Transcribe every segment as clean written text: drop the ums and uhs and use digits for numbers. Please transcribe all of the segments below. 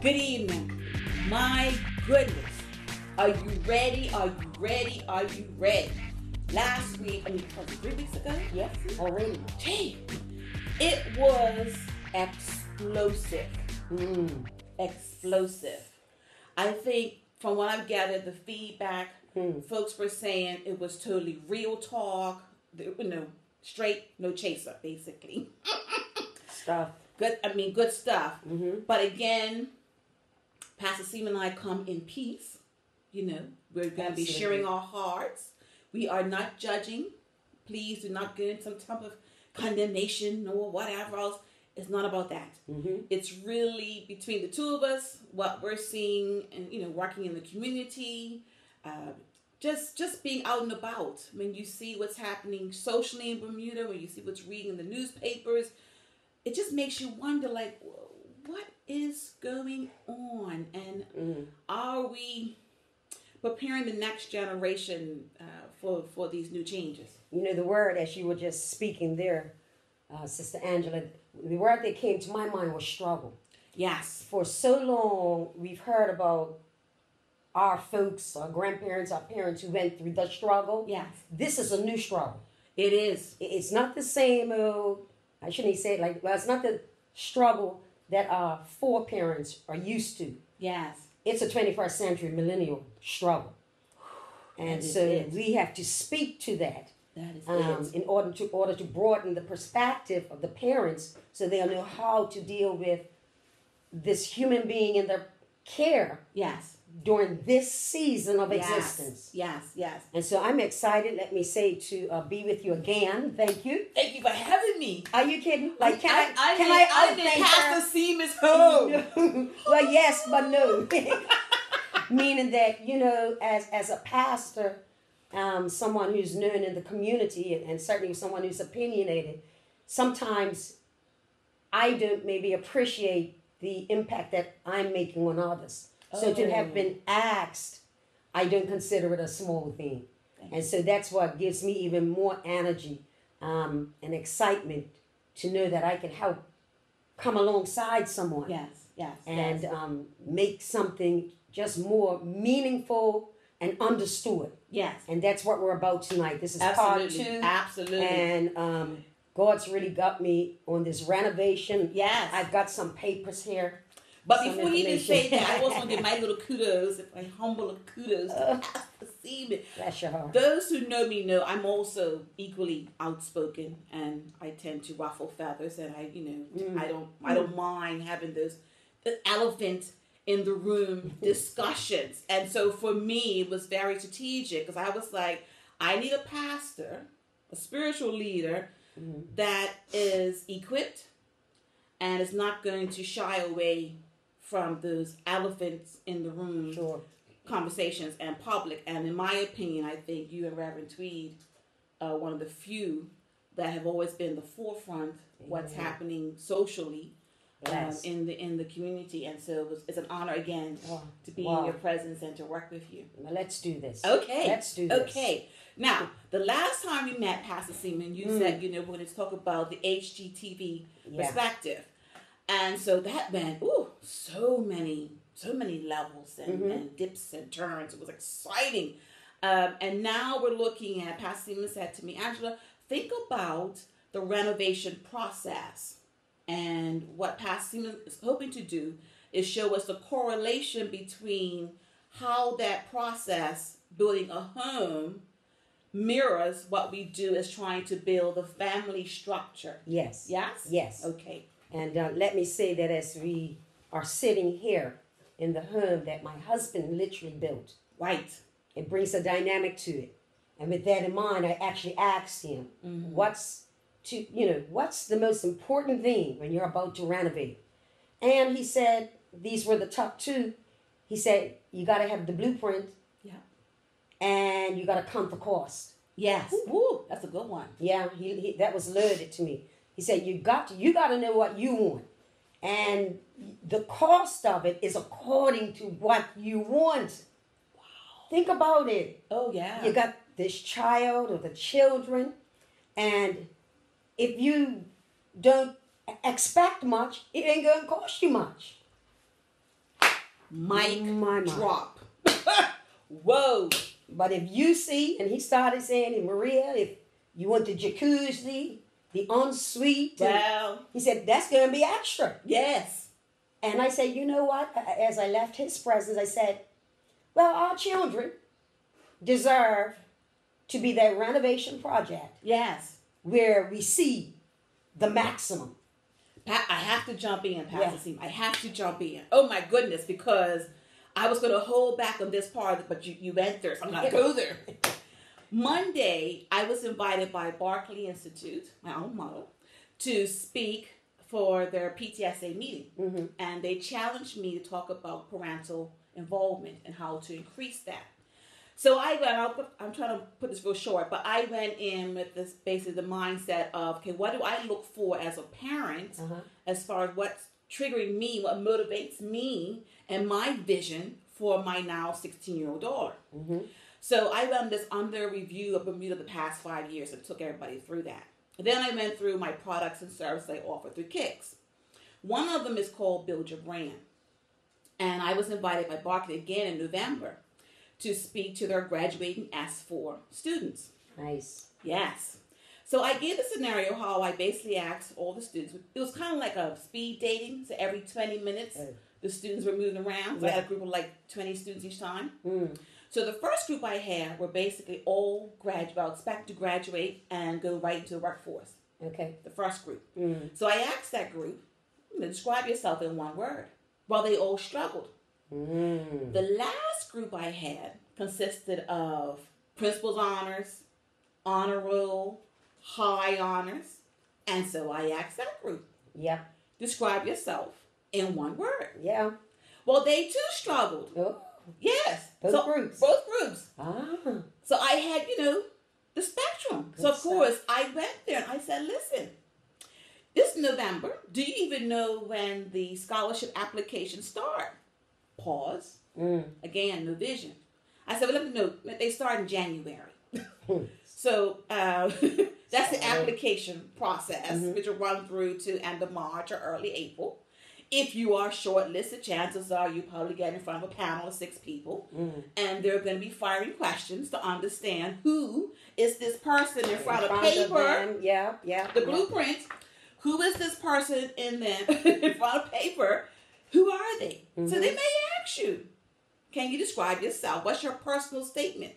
Good evening. My goodness. Are you ready? Are you ready? Are you ready? Last week, was it 3 weeks ago? Yes, already. Gee, it was explosive. Explosive. I think from what I've gathered, the feedback, folks were saying it was totally real talk, straight, no chaser, basically. Stuff. Good stuff. But again, Pastor Seaman and I come in peace. We're going to be sharing our hearts. We are not judging. Please do not get in some type of condemnation or whatever else. It's not about that. It's really between the two of us, what we're seeing and, working in the community, just being out and about. When you see what's happening socially in Bermuda, when you see what's reading in the newspapers, it just makes you wonder, like, what is going on? And are we preparing the next generation for these new changes? The word, as you were just speaking there, Sister Angela, the word that came to my mind was struggle. Yes. For so long, we've heard about our folks, our grandparents, our parents who went through the struggle. Yes. This is a new struggle. It is. It's not the same old, I shouldn't say it it's not the struggle that our foreparents are used to. Yes. It's a 21st century millennial struggle. And so we have to speak to that. That is it. In order to broaden the perspective of the parents so they'll know how to deal with this human being in their care. Yes. During this season of existence. Yes. And so I'm excited, let me say, to be with you again. Thank you. Thank you for having me. Are you kidding? Like, can I outthink Pastor Seaman's home? Well, yes, but no. Meaning that, as a pastor, someone who's known in the community and certainly someone who's opinionated, sometimes I don't maybe appreciate the impact that I'm making on others. So to have been asked, I don't consider it a small thing. And so that's what gives me even more energy and excitement to know that I can help come alongside someone. Yes. And make something just more meaningful and understood. Yes. And that's what we're about tonight. This is part 2. Absolutely. And God's really got me on this renovation. Yes. I've got some papers here. But before you even say that, I also want to give my little kudos, my humble kudos to Pastor Seaman. Bless your heart. Those who know me know I'm also equally outspoken, and I tend to ruffle feathers, and I don't mind having those elephant in the room discussions. And so for me, it was very strategic because I was like, I need a pastor, a spiritual leader that is equipped and is not going to shy away from those elephants in the room conversations and public. And in my opinion, I think you and Reverend Tweed are one of the few that have always been the forefront of what's happening socially in the community. And so it's an honor again to be in your presence and to work with you. Now let's do this. Okay. Let's do this. Okay. Now, the last time we met, Pastor Seaman, you said, we're going to talk about the HGTV perspective. And so that meant, so many levels and dips and turns. It was exciting. And now we're looking at, Pastor Seaman said to me, Angela, think about the renovation process. And what Pastor Seaman is hoping to do is show us the correlation between how that process, building a home, mirrors what we do as trying to build a family structure. Yes. Yes? Yes. Okay. And let me say that as we are sitting here in the home that my husband literally built. Right. It brings a dynamic to it. And with that in mind, I actually asked him, what's the most important thing when you're about to renovate? And he said, these were the top 2. He said, you got to have the blueprint. Yeah. And you got to count the cost. Yes. Ooh, that's a good one. Yeah, he that was loaded to me. He said, you got to know what you want. And the cost of it is according to what you want. Wow. Think about it. Oh, yeah. You got this child or the children, and if you don't expect much, it ain't going to cost you much. Mic My. drop. Whoa. But if you see, and he started saying, Maria, if you want the jacuzzi, the ensuite, Well, he said, that's going to be extra. yes. And I said, you know what? As I left his presence, I said, well, our children deserve to be that renovation project Yes. where we see the maximum. I have to jump in, Pastor Yeah. Seaman. I have to jump in. Oh my goodness, because I was going to hold back on this part, but you went there, so I'm going to go there. Monday, I was invited by Barclay Institute, my alma mater, to speak for their PTSA meeting. Mm-hmm. And they challenged me to talk about parental involvement and how to increase that. So I went, I'm trying to put this real short, but I went in with this basically the mindset of, okay, what do I look for as a parent as far as what's triggering me, what motivates me and my vision for my now 16-year-old daughter. Mm-hmm. So I went this under review of Bermuda the past 5 years and took everybody through that. And then I went through my products and services I offer through Kics. One of them is called Build Your Brand. And I was invited by Barclay again in November to speak to their graduating S4 students. Nice. Yes. So I gave a scenario how I basically asked all the students. It was kind of like a speed dating. So every 20 minutes, the students were moving around. So I had a group of like 20 students each time. Mm. So the first group I had were basically all expect to graduate and go right into the workforce. Okay. The first group. Mm. So I asked that group, describe yourself in one word. Well, they all struggled. Mm. The last group I had consisted of principal's honors, honor roll, high honors. And so I asked that group, Yeah. describe yourself in one word. Yeah. Well, they too struggled. Oh. Yes. Both groups. Both groups. Ah. So I had, the spectrum. Good So, of stuff. course, I went there and I said, listen, this November, do you even know when the scholarship applications start? Pause. Mm. Again, no vision. I said, well, let me know. They start in January. So that's the application process, which will run through to end of March or early April. If you are shortlisted, chances are you probably get in front of a panel of 6 people, and they're going to be firing questions to understand who is this person in front of paper. Yeah. The blueprint. Who is this person in front of paper? Who are they? So they may ask you, can you describe yourself? What's your personal statement?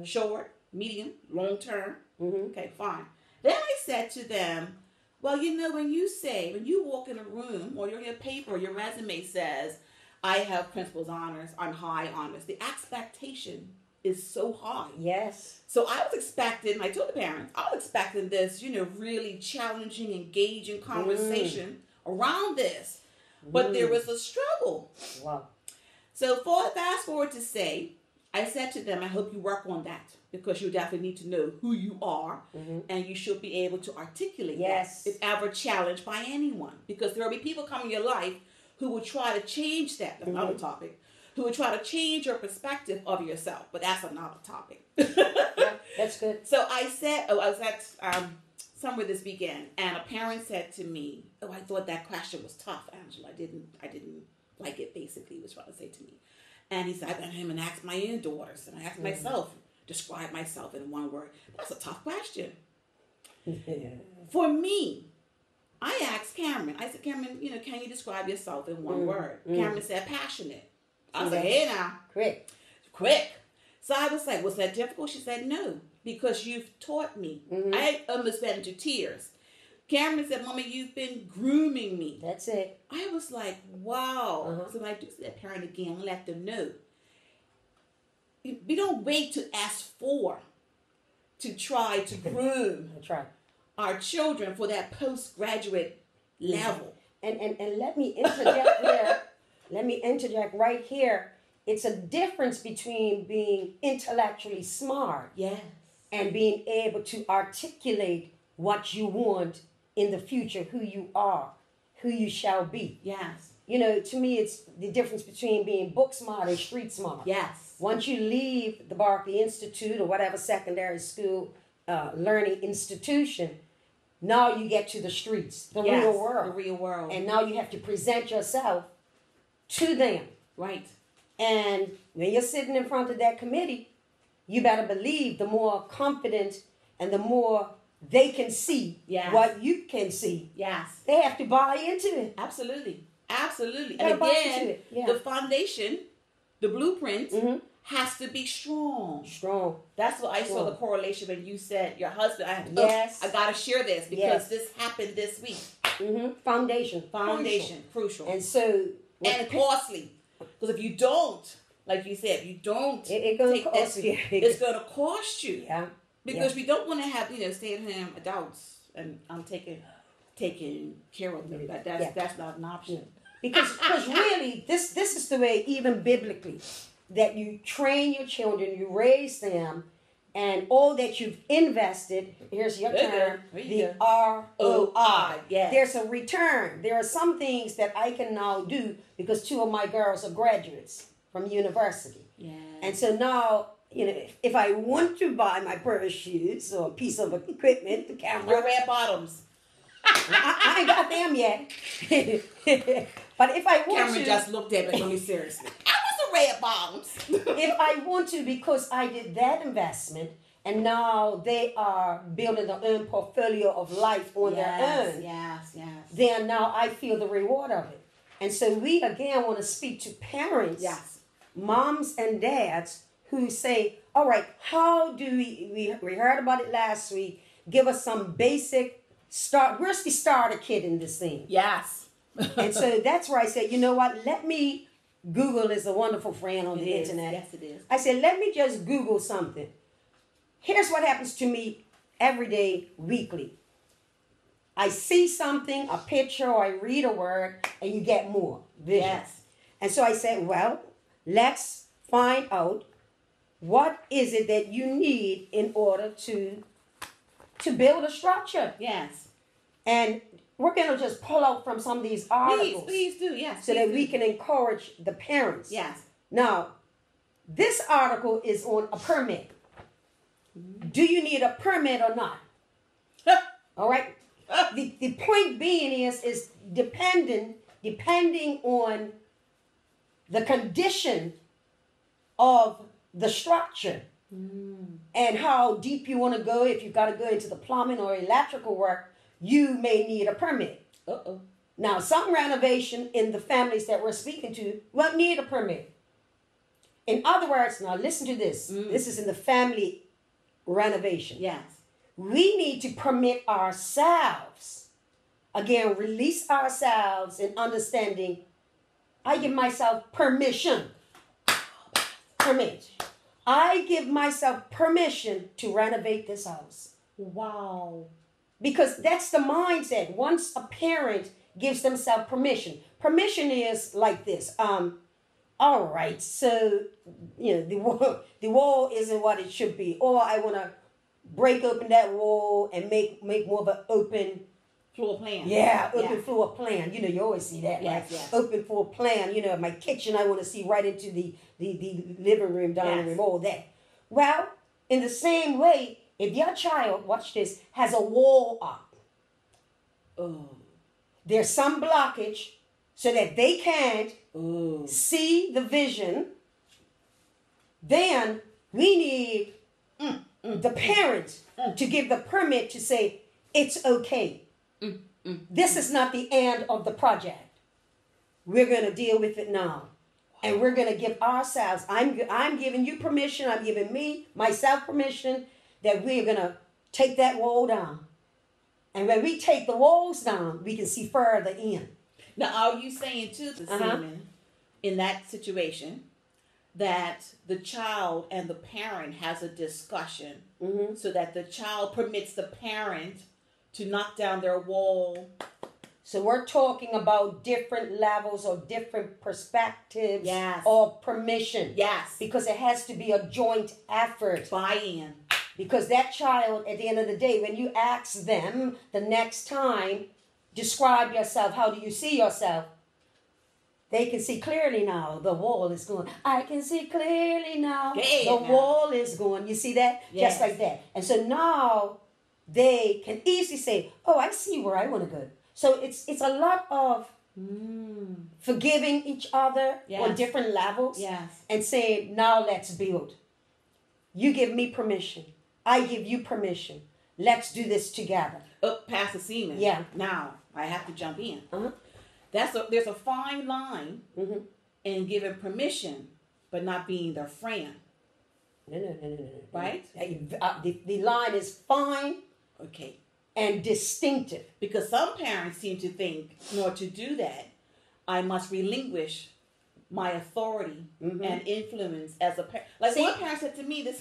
Short, medium, long term. Okay, fine. Then I said to them, well, when you walk in a room or you're in a paper, your resume says, I have principal's honors, I'm high honors. The expectation is so high. Yes. So I was expecting, I told the parents, I was expecting this, really challenging, engaging conversation around this. But there was a struggle. Wow. So fast forward to say, I said to them, I hope you work on that because you definitely need to know who you are and you should be able to articulate that if ever challenged by anyone. Because there will be people coming in your life who will try to change that. That's another topic. Who will try to change your perspective of yourself. But that's another topic. Yeah, that's good. So I said, I was at somewhere this weekend, and a parent said to me, I thought that question was tough, Angela. I didn't like it, basically, he was trying to say to me. And he said, I went him and asked my own daughters, and I asked myself, describe myself in one word. That's a tough question. For me, I asked Cameron, I said, Cameron, can you describe yourself in one word? Cameron said, passionate. I was like, hey now. Quick. So I was like, was that difficult? She said, no, because you've taught me. I almost went into tears. Cameron said, Mama, you've been grooming me. That's it. I was like, wow. So when I do see that parent again, I let them know. We don't wait to ask for to try to groom our children for that postgraduate level. And let me interject there. Let me interject right here. It's a difference between being intellectually smart and being able to articulate what you want in the future, who you are, who you shall be. Yes. To me, it's the difference between being book smart and street smart. Yes. Once you leave the Barclay Institute or whatever secondary school learning institution, now you get to the streets, the real world. The real world. And now you have to present yourself to them Right. And when you're sitting in front of that committee, you better believe the more confident and the more they can see what you can see. Yes. They have to buy into it. Absolutely. Absolutely. Gotta And buy again, into it. Yeah. the foundation, the blueprint, Mm-hmm. has to be strong. Strong. That's what I saw the correlation when you said your husband. Yes. I gotta share this because this happened this week. Mm-hmm. Foundation. Crucial. And so. And costly. Because if you don't, like you said, if you don't It's gonna cost you. It's gonna cost you. Yeah. Because we don't want to have stay-at-home adults, and I'm taking care of them. That's not an option. Because really, this is the way, even biblically, that you train your children, you raise them, and all that you've invested. Here's your term, the ROI. Yes. There's a return. There are some things that I can now do because 2 of my girls are graduates from university. Yeah. And so now, if I want to buy my pair of shoes or a piece of equipment, the camera. Your red bottoms. I ain't got them yet. But if I want Cameron to. just looked at me like, seriously. I was the red bottoms. If I want to, because I did that investment, and now they are building their own portfolio of life on their own. Yes. Then now I feel the reward of it. And so we again want to speak to parents. Yes. Moms and dads who say, all right, how do we heard about it last week, give us some basic start. Where's the starter kit in this thing? Yes. And so that's where I said, you know what, Google is a wonderful friend on the internet. Yes, it is. I said, let me just Google something. Here's what happens to me every day, weekly. I see something, a picture, or I read a word, and you get more vision. Yes. And so I said, well, let's find out what is it that you need in order to build a structure. Yes. And we're going to just pull out from some of these articles. Please do, yes. So that we can encourage the parents. Yes. Now, this article is on a permit. Do you need a permit or not? All right. The point being is depending on the condition of the structure and how deep you want to go. If you've got to go into the plumbing or electrical work, you may need a permit. Now, some renovation in the families that we're speaking to won't need a permit. In other words, now listen to this. This is in the family renovation. Yes. We need to permit ourselves. Again, release ourselves in understanding. I give myself permission. Permit. I give myself permission to renovate this house. Wow. Because that's the mindset. Once a parent gives themselves permission. Permission is like this. All right, so the wall isn't what it should be. Or I want to break open that wall and make more of an open floor plan. Yeah, open floor plan. You always see that, right? Yes. Open floor plan. My kitchen, I want to see right into the living room, dining room, all that. Well, in the same way, if your child, watch this, has a wall up, there's some blockage so that they can't see the vision, then we need the parent to give the permit to say, it's okay. This is not the end of the project. We're going to deal with it now. And we're going to give ourselves, I'm giving you permission, I'm giving myself permission that we're going to take that wall down. And when we take the walls down, we can see further in. Now, are you saying too, the Seaman, in that situation, that the child and the parent has a discussion so that the child permits the parent to knock down their wall? So we're talking about different levels or different perspectives Yes. of permission. Yes. Because it has to be a joint effort. Buy-in. Because that child, at the end of the day, when you ask them the next time, describe yourself, how do you see yourself? They can see clearly now. The wall is going. I can see clearly now. Wall is going. You see that? Yes. Just like that. And so now they can easily say, oh, I see where I want to go. So it's a lot of forgiving each other on different levels, and saying, now let's build. You give me permission. I give you permission. Let's do this together. Pastor Seaman. Yeah. Now, I have to jump in. Uh-huh. There's a fine line in giving permission, but not being their friend. No. Right? The line is fine. Okay. And distinctive. Because some parents seem to think, in order to do that, I must relinquish my authority and influence as a parent. Like one parent said to me this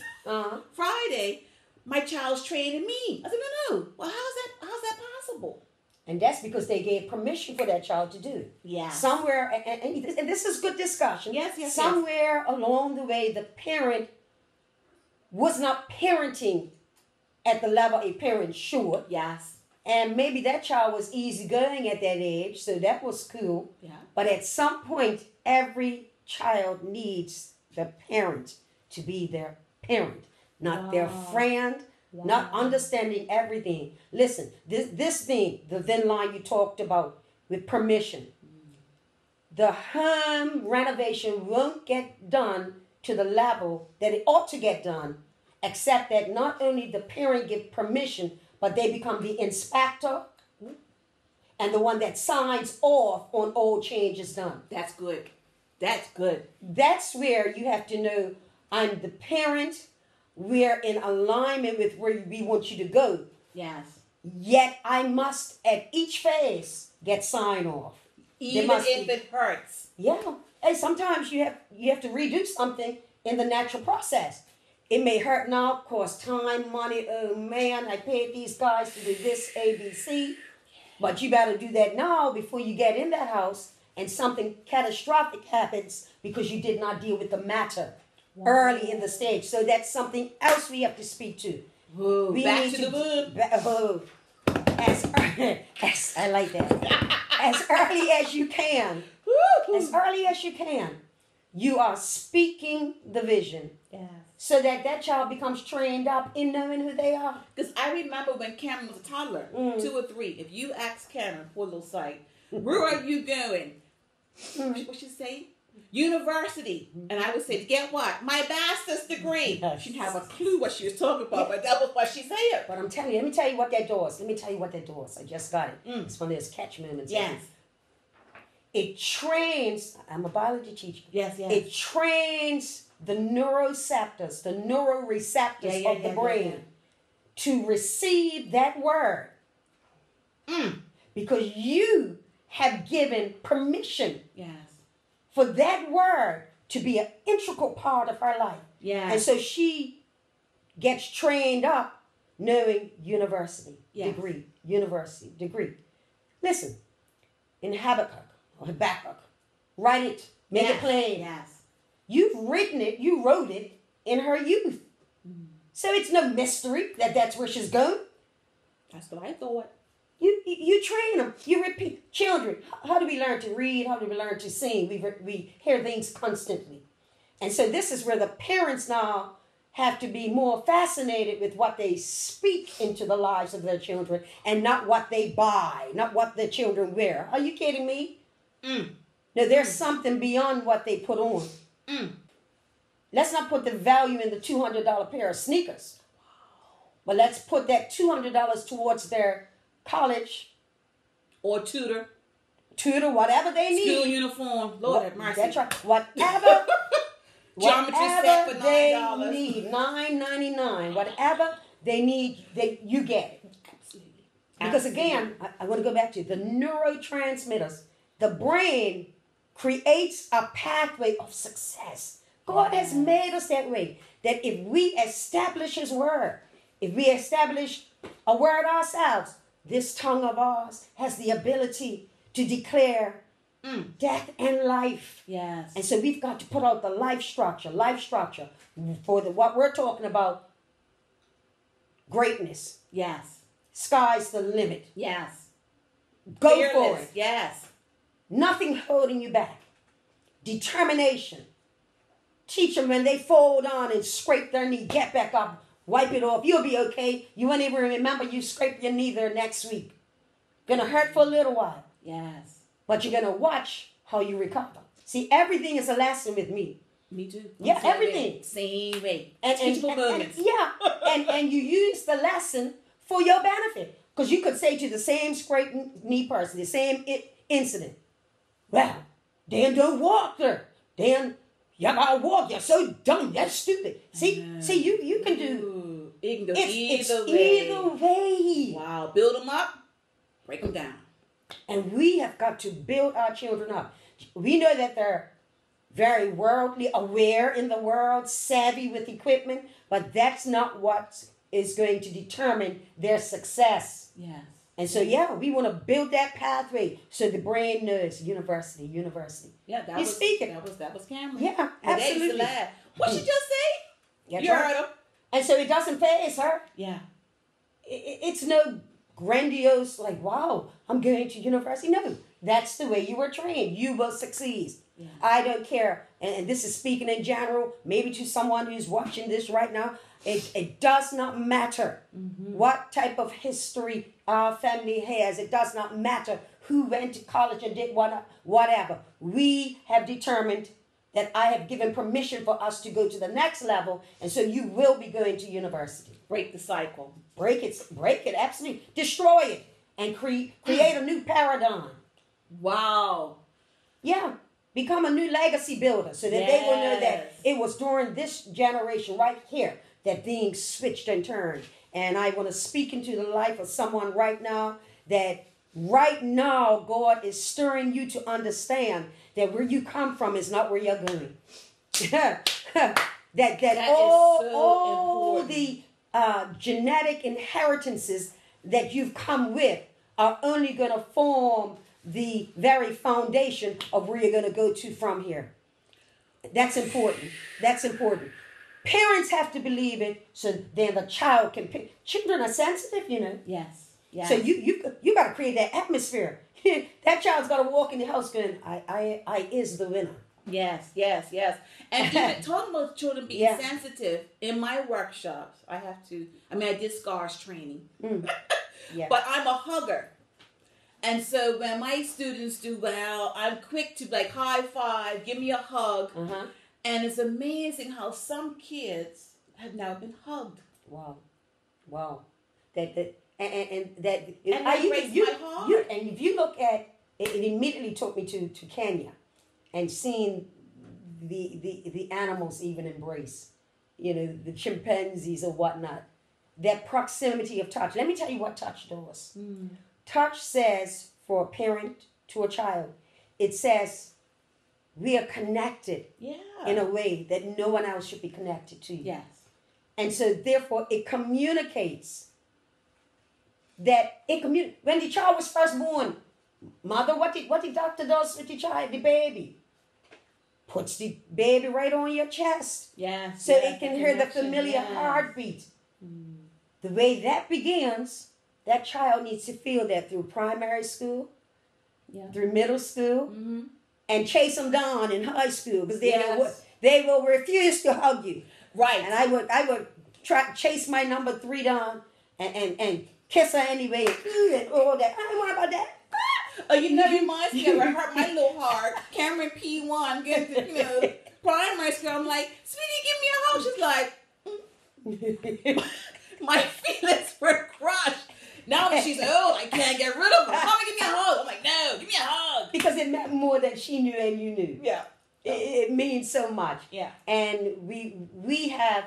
Friday, my child's training me. I said, no. Well, how's that possible? And that's because they gave permission for that child to do it. Yeah. Somewhere, and this is good discussion. Yes. Somewhere along the way, the parent was not parenting at the level a parent should. Yes. And maybe that child was easygoing at that age, so that was cool. Yeah. But at some point, every child needs the parent to be their parent, not their friend, not understanding everything. Listen, this thing, the thin line you talked about with permission, the home renovation won't get done to the level that it ought to get done, except that not only the parent give permission, but they become the inspector and the one that signs off on all changes done. That's good. That's good. That's where you have to know, I'm the parent. We're in alignment with where we want you to go. Yes. Yet I must, at each phase, get sign off. Even if it hurts. Yeah. Hey, sometimes you have to redo something in the natural process. It may hurt now, cost time, money. Oh man, I paid these guys to do this, A, B, C. But you better do that now before you get in that house and something catastrophic happens because you did not deal with the matter early in the stage. So that's something else we have to speak to. Whoa, back to the book. As I like that. As early as you can. As early as you can. You are speaking the vision. Yes. So that child becomes trained up in knowing who they are. Because I remember when Cameron was a toddler, 2 or 3, if you ask Cameron, poor little sight, where are you going? What she say? University. And I would say, get what? My master's degree. She didn't have a clue what she was talking about, but that was what she said. But I'm telling you, let me tell you what that does. I just got it. It's one of those catch moments. Yes. It trains, I'm a biology teacher. Yes. It trains the neuroreceptors of the brain to receive that word. Because you have given permission for that word to be an integral part of her life. And so she gets trained up knowing university degree. Listen, in Habakkuk, write it, make it plain. Yes. You've written it, you wrote it in her youth. So it's no mystery that that's where she's going. That's what I thought. You train them. You repeat. Children, how do we learn to read? How do we learn to sing? We hear things constantly. And so this is where the parents now have to be more fascinated with what they speak into the lives of their children and not what they buy, not what the children wear. Are you kidding me? No, there's something beyond what they put on. Let's not put the value in the $200 pair of sneakers. But let's put that $200 towards their college or tutor, whatever they need. School uniform. Lord have mercy. That's right. Whatever. Geometry set for $9. They need $9.99. Whatever they need, you get it. Absolutely. Because again, I want to go back to the neurotransmitters. The brain creates a pathway of success. God has made us that way. That if we establish His word, if we establish a word ourselves, this tongue of ours has the ability to declare death and life. Yes. And so we've got to put out the life structure for what we're talking about. Greatness. Yes. Sky's the limit. Yes. Go Fearless. for it. Yes. Nothing holding you back. Determination. Teach them when they fall down and scrape their knee, get back up, wipe it off. You'll be okay. You won't even remember you scraped your knee there next week. Gonna hurt for a little while. Yes. but you're going to watch how you recover. See, everything is a lesson with me. Me too. Yeah, everything. Same way. And Teachable moments. and you use the lesson for your benefit. Because you could say to the same scraped knee person, the same incident, well, Dan don't walk there. Dan, you gotta walk. You're so dumb. That's stupid. See, you can do. It can go It's way. either way. Wow. Build them up, break them down. And we have got to build our children up. We know that they're very worldly aware in the world, savvy with equipment, but that's not what is going to determine their success. Yes. And so, we want to build that pathway so the brain knows university. Yeah, that was Cameron. Yeah, absolutely. What she just say? That's you right. heard her. And so it doesn't phase her. Yeah. It's no grandiose, like, wow, I'm going to university. No, that's the way you were trained. You will succeed. Yeah. I don't care. And this is speaking in general, maybe to someone who's watching this right now. It does not matter what type of history our family has. It does not matter who went to college and did whatever. We have determined that I have given permission for us to go to the next level. And so you will be going to university. Break the cycle. Break it, absolutely. Destroy it and create a new paradigm. Wow. Yeah. Become a new legacy builder so that they will know that it was during this generation right here that things switched and turned. And I want to speak into the life of someone right now that right now God is stirring you to understand that where you come from is not where you're going. that all the genetic inheritances that you've come with are only going to form the very foundation of where you're going to go to from here. That's important. Parents have to believe it so then the child can pick. Children are sensitive, you know. Yes. So you got to create that atmosphere. That child's got to walk in the house going, I is the winner. Yes. And even talking about children being sensitive, in my workshops, I did SCARS training. But I'm a hugger. And so when my students do well, I'm quick to like high five, give me a hug. And it's amazing how some kids have now been hugged. Wow. And that breaks my heart. And if you look at it, immediately took me to Kenya and seeing the animals even embrace, the chimpanzees or whatnot. That proximity of touch. Let me tell you what touch does. Touch says for a parent to a child, it says we are connected in a way that no one else should be connected to you. Yes. And so therefore it communicates when the child was first born, mother, what the doctor does with the child, the baby, puts the baby right on your chest. Yes. So it can hear the familiar heartbeat. The way that begins, that child needs to feel that through primary school, through middle school, and chase them down in high school because they will refuse to hug you. Right. And I would try chase my number 3 down and kiss her anyway and all that. I don't want about that. Reminds me of I hurt my little heart. Cameron P1 getting to, primary school. I'm like, sweetie, give me a hug. She's like, my feelings were crushed. Now that she's old, I can't get rid of her. Mama, give me a hug. I'm like, no, give me a hug. Because it meant more than she knew and you knew. Yeah. It means so much. Yeah. And we have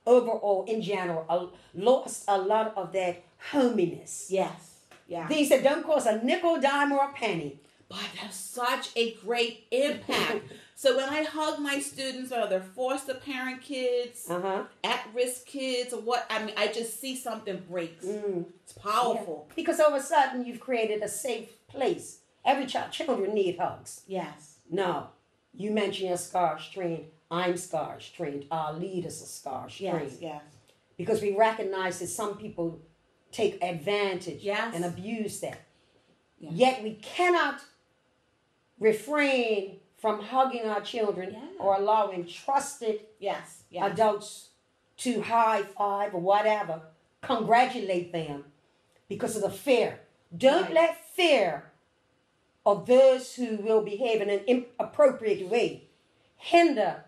overall, in general, lost a lot of that hominess. Yes. Yeah. Things that don't cost a nickel, dime, or a penny. But have such a great impact. So when I hug my students, whether they're foster parent kids, at-risk kids, or I just see something breaks. It's powerful. Yeah. Because all of a sudden, you've created a safe place. Every children need hugs. Yes. No. You mentioned your SCARS trained. I'm SCARS trained. Our leaders are SCARS trained. Yes. Because we recognize that some people take advantage and abuse that. Yes. Yet we cannot refrain from hugging our children or allowing trusted adults to high five or whatever, congratulate them because of the fear. Don't let fear of those who will behave in an inappropriate way hinder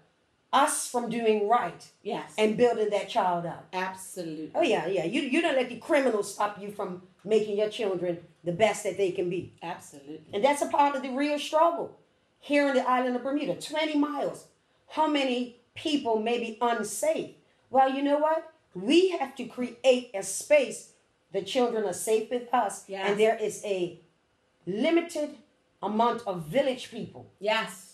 us from doing right Yes. and building that child up. Absolutely. Oh, yeah, yeah. You don't let the criminals stop you from making your children the best that they can be. Absolutely. And that's a part of the real struggle. Here in the island of Bermuda, 20 miles. How many people may be unsafe? Well, you know what? We have to create a space. The children are safe with us. Yes. And there is a limited amount of village people. Yes.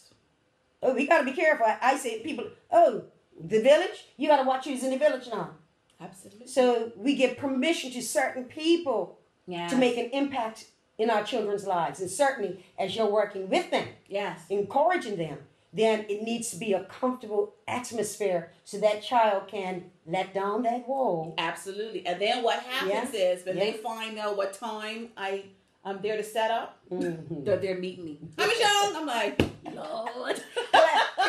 Oh, we got to be careful. I say people, oh, the village? You got to watch who's in the village now. Absolutely. So we give permission to certain people Yes. to make an impact in our children's lives. And certainly as you're working with them, Yes. encouraging them, then it needs to be a comfortable atmosphere so that child can let down that wall. Absolutely. And then what happens is when they Yeah. find out what time I'm there to set up, Mhm. they're meeting me. Hi, Michelle. I'm like, Lord.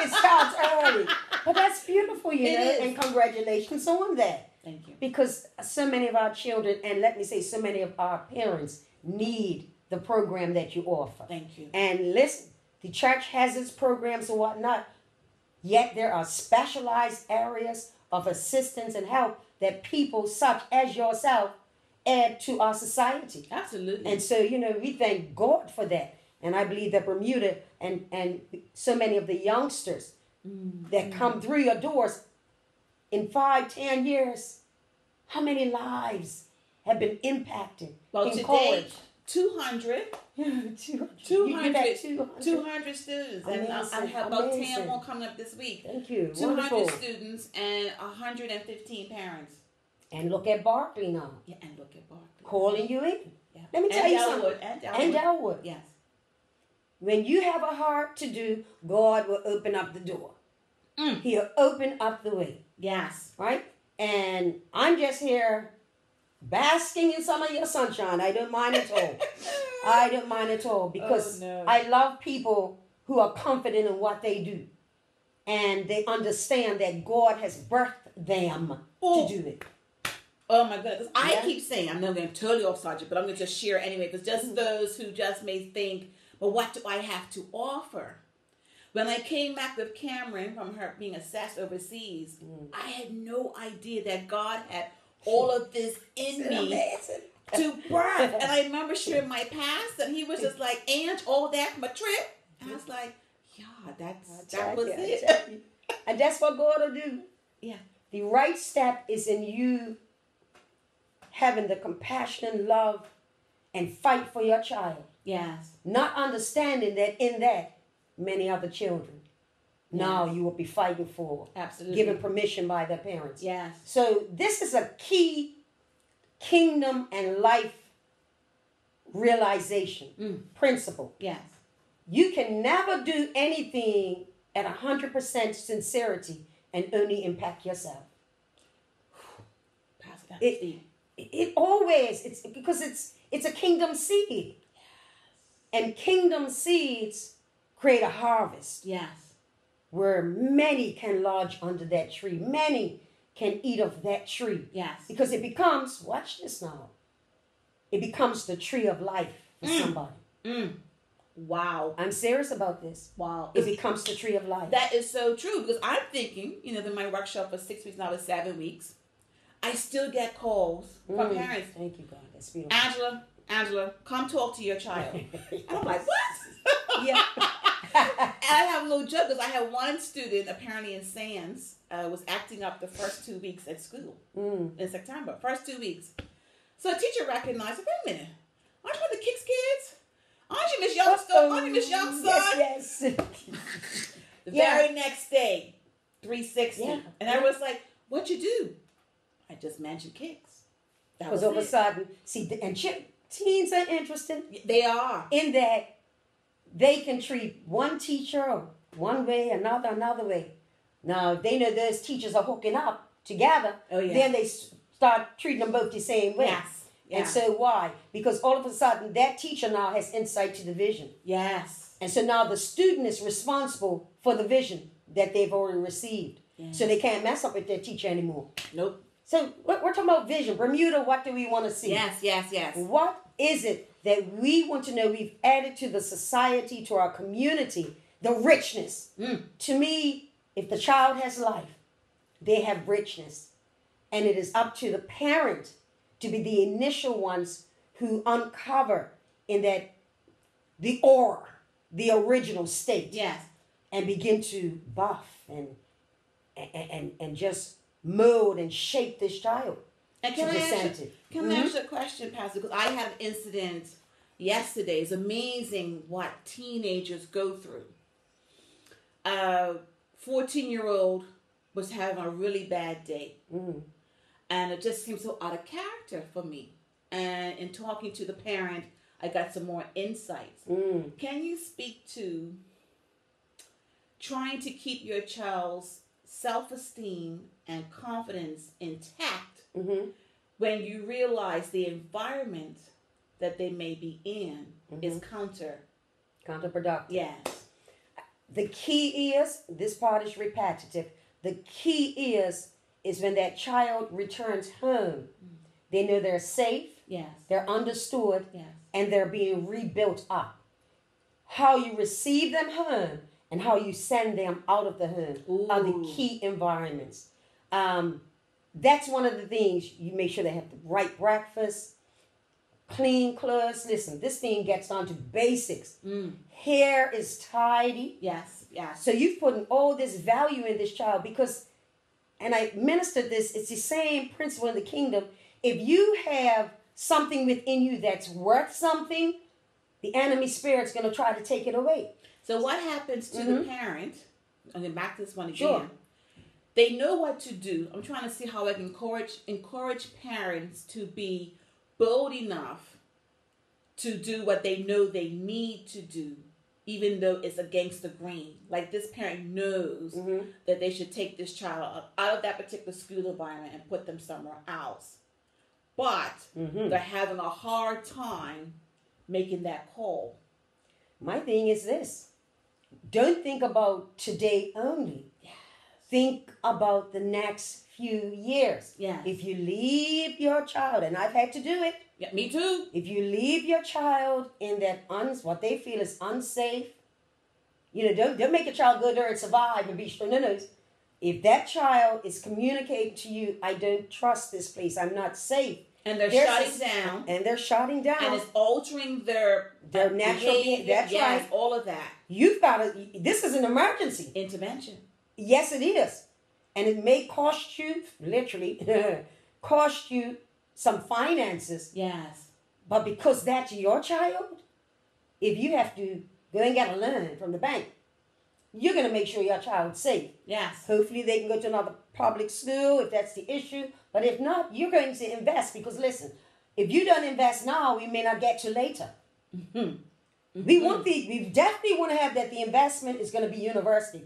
It starts early. But that's beautiful, you It know, is. and congratulations on that. Thank you. Because so many of our children, and let me say so many of our parents, need the program that you offer. Thank you. And listen, the church has its programs and whatnot, yet there are specialized areas of assistance and help that people such as yourself add to our society. Absolutely. And so, you know, we thank God for that. And I believe that Bermuda and so many of the youngsters that come through your doors in 5-10 years, how many lives have been impacted, well, today, encouraged? 200 200. 200 students. And I have about 10 Amazing. more coming up this week. Thank you. 200 Wonderful. students and 115 parents. And look at Barkley now, Yeah, and look at Barkley. calling you in. Yeah. Let me tell you something. Delwood, and Delwood. And Delwood. Yes. When you have a heart to do, God will open up the door. He'll open up the way, Yes. right? And I'm just here basking in some of your sunshine. I don't mind at all. I don't mind at all because no. I love people who are confident in what they do. And they understand that God has birthed them Oh. to do it. Oh my goodness. I Yeah. keep saying, I'm not going to totally off subject, but I'm going to just share anyway, because just those who just may think, well, what do I have to offer? When I came back with Cameron from her being assessed overseas, I had no idea that God had all of this in me to birth. And I remember sharing my past, and he was just like, "And all that from a trip." And I was like, "Yeah, that was it." And that's what God will do. Yeah. The right step is in you having the compassion and love and fight for your child. Yes. Not understanding that in that, many other children now you will be fighting for. Absolutely. Given permission by their parents. Yes. So this is a key kingdom and life realization principle. Yes. You can never do anything at 100% sincerity and only impact yourself. Pass that. It always, it's because it's a kingdom seed. And kingdom seeds create a harvest Yes. where many can lodge under that tree. Many can eat of that tree. Yes. Because it becomes, watch this now, it becomes the tree of life for somebody. Wow. I'm serious about this. Wow. It becomes the tree of life. That is so true, because I'm thinking, that my workshop for 6 weeks, now it's 7 weeks. I still get calls from parents. Thank you, God. That's beautiful. Angela, come talk to your child. And I'm like, what? Yeah. And I have a little joke, because I had one student, apparently in Sands, was acting up the first 2 weeks at school in September. First 2 weeks. So a teacher recognized, wait a minute, aren't you one of the Kics kids? Aren't you Miss Youngson? Aren't you Miss Youngson? Yes. The very next day, 360. Yeah. And I was like, what'd you do? I just mentioned Kics. That was Because all of a it. sudden, see, and teens are interesting They are. in that they can treat one teacher one way, another way. Now, they know those teachers are hooking up together. Oh, yeah. Then they start treating them both the same way. Yes. And so why? Because all of a sudden, that teacher now has insight to the vision. Yes. And so now the student is responsible for the vision that they've already received. Yes. So they can't mess up with their teacher anymore. Nope. So we're talking about vision. Bermuda, what do we want to see? Yes. What is it that we want to know we've added to the society, to our community, the richness. To me, if the child has life, they have richness. And it is up to the parent to be the initial ones who uncover in that the aura, the original state. Yes. And begin to buff and just mold and shape this child. And can I ask you a question, Pastor? Because I had an incident yesterday. It's amazing what teenagers go through. 14-year-old was having a really bad day. And it just seemed so out of character for me. And in talking to the parent, I got some more insights. Can you speak to trying to keep your child's self-esteem and confidence intact when you realize the environment that they may be in is counterproductive? Yes. The key is, this part is repetitive, the key is when that child returns home, they know they're safe, they're understood, and they're being rebuilt up. How you receive them home and how you send them out of the home are the key environments. That's one of the things. You make sure they have the right breakfast, clean clothes. Listen, this thing gets down to basics. Hair is tidy. Yes. So you've put all this value in this child because, and I ministered this, it's the same principle in the kingdom. If you have something within you that's worth something, the enemy spirit's going to try to take it away. So what happens to the parent? And then back to this one again. Sure. They know what to do. I'm trying to see how I can encourage parents to be bold enough to do what they know they need to do, even though it's against the grain. Like this parent knows that they should take this child out of that particular school environment and put them somewhere else. But they're having a hard time making that call. My thing is this. Don't think about today only. Yes. Think about the next few years. Yes. If you leave your child, and I've had to do it. Yeah, me too. If you leave your child in that what they feel is unsafe, don't make a child go there and survive and be strong. No. If that child is communicating to you, I don't trust this place, I'm not safe. And they're shutting down. And they're shutting down. And it's altering their natural behavior. That's right. All of that. You've got to, this is an emergency. Intervention. Yes, it is. And it may cost you, literally, cost you some finances. Yes. But because that's your child, if you have to go and get a loan from the bank, you're going to make sure your child's safe. Yes. Hopefully they can go to another public school if that's the issue. But if not, you're going to invest because, listen, if you don't invest now, we may not get to later. We definitely want to have that the investment is going to be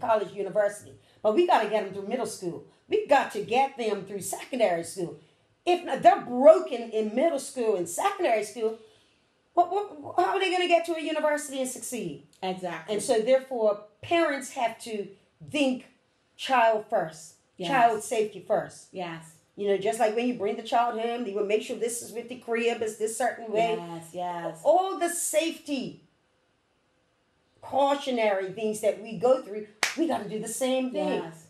college university. But we got to get them through middle school. We've got to get them through secondary school. If not, they're broken in middle school and secondary school, how are they going to get to a university and succeed? Exactly. And so, therefore, parents have to think child first, child safety first. Yes. Just like when you bring the child home, you will make sure this is with the crib, it's this certain way. Yes. All the safety, cautionary things that we go through, we got to do the same thing. Yes.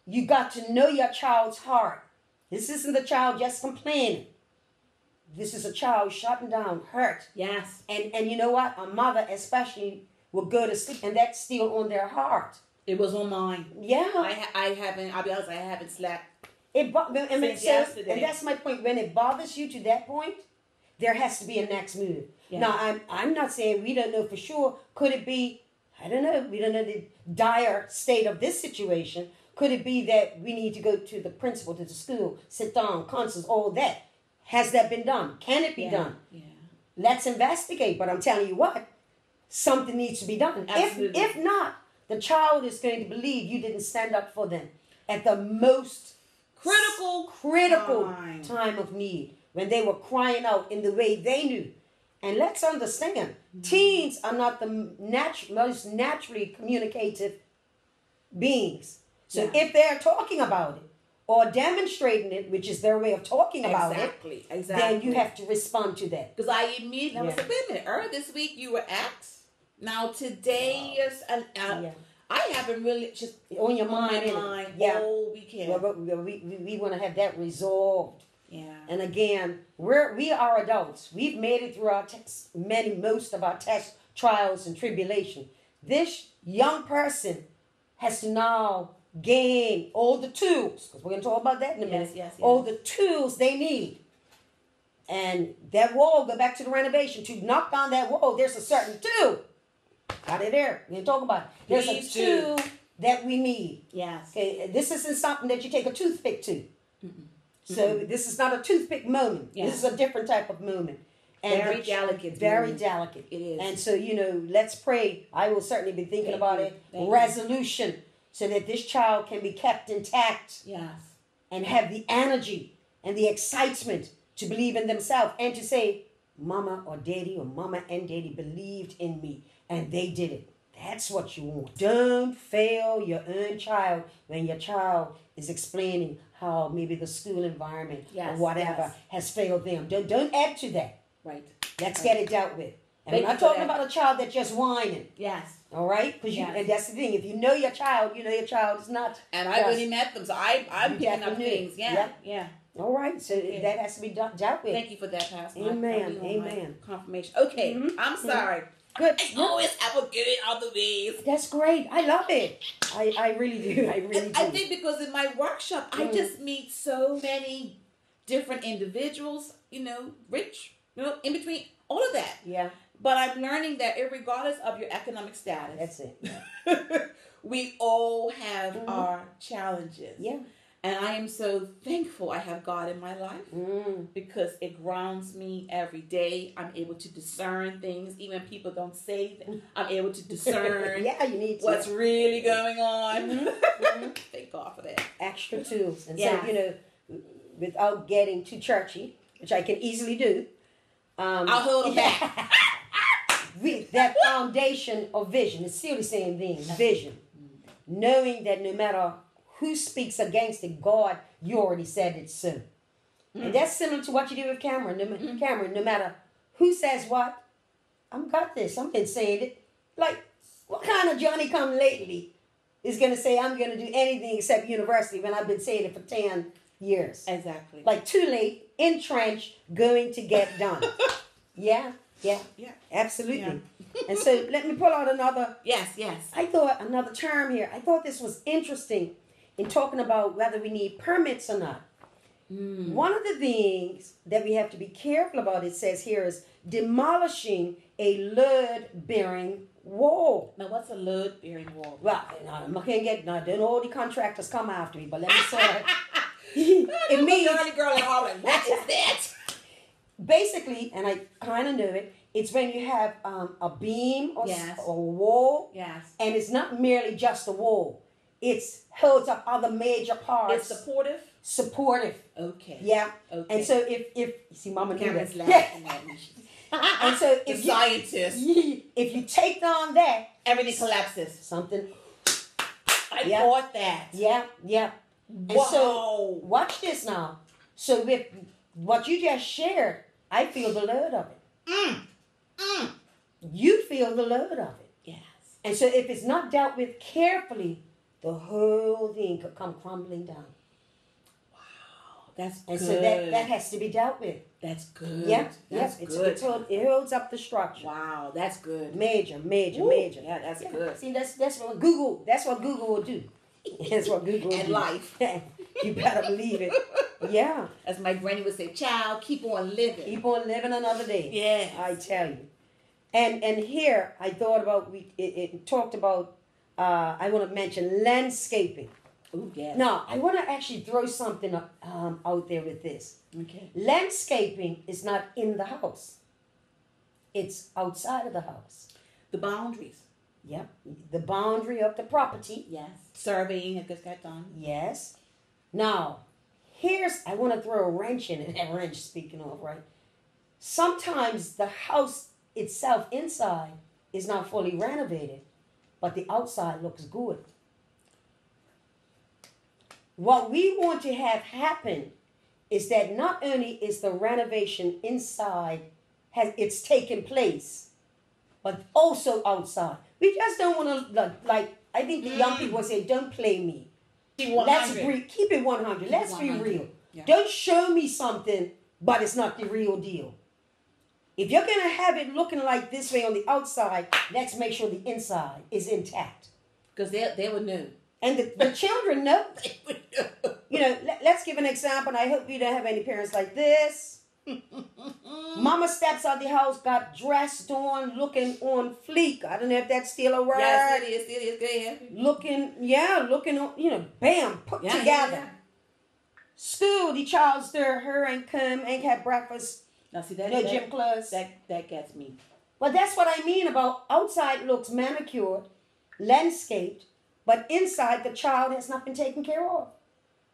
You got to know your child's heart. This isn't the child just complaining. This is a child shutting down, hurt. Yes. And you know what? A mother especially will go to sleep, and that's still on their heart. It was on mine. Yeah. I'll be honest, I haven't slept since yesterday. And that's my point. When it bothers you to that point, there has to be a next move. Yeah. Now, I'm not saying we don't know for sure. Could it be, I don't know, we don't know the dire state of this situation. Could it be that we need to go to the principal, to the school, sit down, consults, all that? Has that been done? Can it be done? Yeah. Let's investigate. But I'm telling you what, something needs to be done. Absolutely. If not, the child is going to believe you didn't stand up for them at the most critical time of need, when they were crying out in the way they knew. And let's understand, teens are not the most naturally communicative beings. So if they're talking about it, or demonstrating it, which is their way of talking about Exactly. it, then you have to respond to that. Because I immediately I was like, wait a minute, earlier this week you were X. Now today is I haven't really just on your mind all weekend. Well, we want to have that resolved. Yeah. And again, we are adults. We've made it through our most of our tests, trials, and tribulation. This young person has to now gain all the tools, because we're going to talk about that in a minute. Yes. All the tools they need. And that wall, go back to the renovation, to knock down that wall, there's a certain tool. Got it there. We're going to talk about it. There's a tool that we need. Yes. Okay, this isn't something that you take a toothpick to. So this is not a toothpick moment. Yeah. This is a different type of moment. And very delicate. Very delicate. It is. And so, let's pray. I will certainly be thinking about it. Resolution. So that this child can be kept intact. Yes. And have the energy and the excitement to believe in themselves. And to say, Mama or Daddy or Mama and Daddy believed in me. And they did it. That's what you want. Don't fail your own child when your child is explaining how maybe the school environment or whatever has failed them. Don't add to that. Right. Let's get it dealt with. And we're not talking about a child that's just whining. Yes. All right? Because and that's the thing. If you know your child, your child is not. And I've already met them, so I'm picking up things. Yeah. All right. So that has to be dealt with. Thank you for that, Pastor. Amen. Confirmation. Okay. I'm sorry. Good. Always have a get it out the ways. That's great. I love it. I really do. I really do. I think because in my workshop, I just meet so many different individuals, rich, in between, all of that. Yeah. But I'm learning that regardless of your economic status. That's it. We all have our challenges. Yeah. And I am so thankful I have God in my life because it grounds me every day. I'm able to discern things, even if people don't say that. I'm able to discern you need to. What's really going on. Thank God for that. Extra tools. And so, without getting too churchy, which I can easily do. I'll hold them back. With that foundation of vision, it's still the same thing, vision. Knowing that no matter who speaks against it, God, you already said it's so. And that's similar to what you do with Cameron. Cameron, no matter who says what, I've got this. I've been saying it. Like, what kind of Johnny come lately is going to say I'm going to do anything except university when I've been saying it for 10 years? Exactly. Like, too late, entrenched, going to get done. Yeah. Absolutely. Yeah. And so let me pull out another. Yes. I thought another term here. I thought this was interesting in talking about whether we need permits or not. One of the things that we have to be careful about, it says here, is demolishing a load-bearing wall. Now, what's a load-bearing wall? Well, don't all the contractors come after me, but let me say it means... girl at Harlem, what is that? Basically, and I kind of know it, it's when you have a beam or a wall, and it's not merely just a wall. It holds up other major parts. It's supportive? Okay. Yeah. Okay. And so if see, Mama knew that. Laughing at me. And so if if you take down that, everything collapses. Something. I bought that. Yeah. And so watch this now. So with what you just shared, I feel the load of it. You feel the load of it. Yes. And so if it's not dealt with carefully, the whole thing could come crumbling down. Wow, that's good. And so that has to be dealt with. That's good. Yeah, that's good. It holds up the structure. Wow, that's good. Major. Yeah, that's good. See, that's what Google will do. That's what Google will do. And life. You better believe it. Yeah. As my granny would say, child, keep on living. Keep on living another day. Yeah. I tell you. And here I thought about, it talked about, I want to mention landscaping. Oh, yeah. Now, I want to actually throw something out there with this. Okay. Landscaping is not in the house. It's outside of the house. The boundaries. Yep. The boundary of the property. Yes. Surveying, it gets got done. Yes. Now, I want to throw a wrench in it. That wrench, speaking of, right? Sometimes the house itself inside is not fully renovated, but the outside looks good. what we want to have happen is that not only is the renovation inside it's taken place, but also outside. We just don't want to like. I think the young people say, "Don't play me." Let's keep it 100. Let's be real. Yeah. Don't show me something, but it's not the real deal. If you're gonna have it looking like this way on the outside, let's make sure the inside is intact. Because they would know. And the children know. They would know. You know, let's give an example. And I hope you don't have any parents like this. Mama steps out the house, got dressed on, looking on fleek. I don't know if that's still a word. Yes, it is. Go ahead. Looking on, you know, bam, put together. Yeah. School, the child stir, her ain't come, ain't had breakfast. Now see that no gym clothes. That gets me. Well, that's what I mean about outside looks manicured, landscaped, but inside the child has not been taken care of.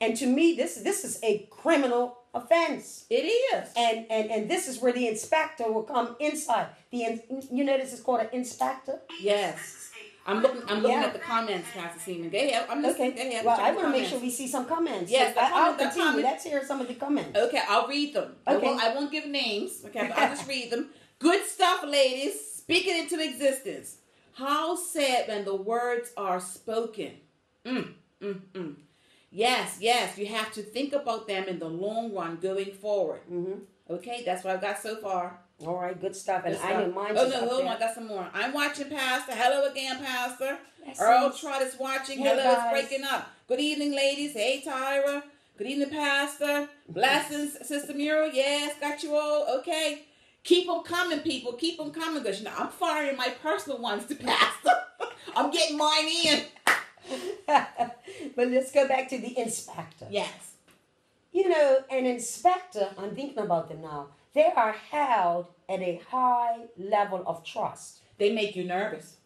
And to me, this is a criminal offense. It is. And this is where the inspector will come inside. You know this is called an inspector? Yes. I'm looking at the comments, Pastor Seaman. Go ahead. I'm listening. Okay. Go ahead. Well, I want to make sure we see some comments. Yes, so I'll the continue. comments. Let's hear some of the comments. Okay, I'll read them. Okay. I won't give names. Okay, but I'll just read them. Good stuff, ladies. Speak it into existence. How sad when the words are spoken. Yes, you have to think about them in the long run going forward. Mm-hmm. Okay, that's what I've got so far. All right, good stuff. And I know mine. Oh, no, hold on, I got some more. I'm watching, Pastor. Hello again, Pastor. Blessings. Earl Trot is watching. Hey, Hello, guys. it's breaking up. Good evening, ladies. Hey, Tyra. Good evening, Pastor. Blessings, Sister Muriel. Yes, got you all. Okay. Keep them coming, people. Keep them coming. Because, you know, I'm firing my personal ones to Pastor. I'm getting mine in. But let's go back to the inspector. Yes. You know, an inspector, I'm thinking about them now, they are held at a high level of trust. They make you nervous.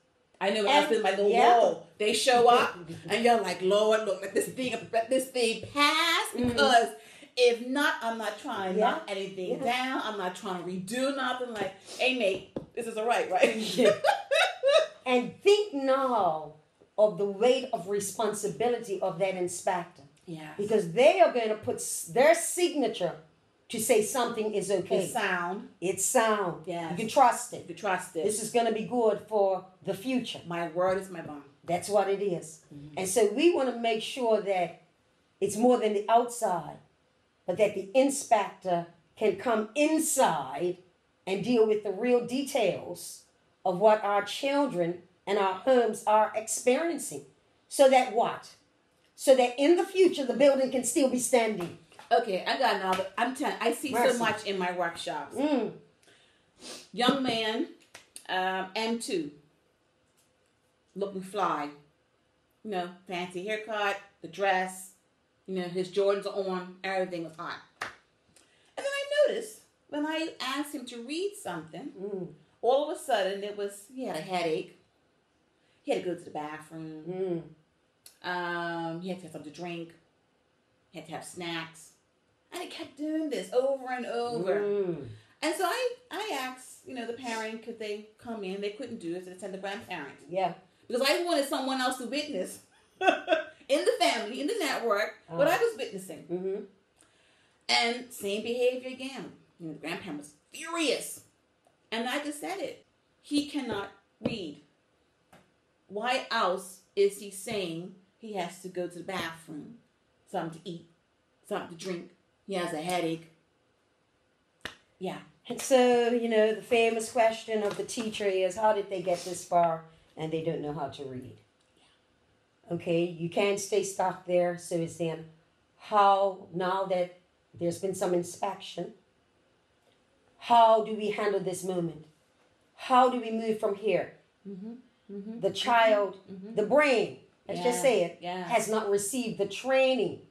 I know when I was in my little yeah. wall, they show up and you're like, Lord, look, let this thing pass, because if not, I'm not trying to knock anything down. I'm not trying to redo nothing. Like, hey, mate, this is all right? And think now of the weight of responsibility of that inspector. Yes. Because they are going to put their signature to say something is okay. It's sound. It's sound. Yes. You can trust it. You can trust it. This is going to be good for the future. My word is my bond. That's what it is. Mm-hmm. And so we want to make sure that it's more than the outside, but that the inspector can come inside and deal with the real details of what our children and our homes are experiencing. So that what? So that in the future, the building can still be standing. Okay, I got another. I'm telling you, I see so much in my workshops. Young man, M2, looking fly. You know, fancy haircut, the dress, you know, his Jordans are on, everything was hot. And then I noticed when I asked him to read something, all of a sudden he had a headache. He had to go to the bathroom. He had to have something to drink. He had to have snacks. And he kept doing this over and over. And so I asked, you know, the parent, could they come in? They couldn't do it, so they sent the grandparent. Yeah. Because I wanted someone else to witness in the family, in the network, what I was witnessing. And same behavior again. You know, the grandparent was furious. And I just said it. He cannot read. Why else is he saying he has to go to the bathroom, something to eat, something to drink? He has a headache. Yeah. And so, you know, the famous question of the teacher is, how did they get this far and they don't know how to read? Okay, you can't stay stuck there. So it's then, how, now that there's been some inspection, how do we handle this moment? How do we move from here? The child, the brain, let's just say it, has not received the training.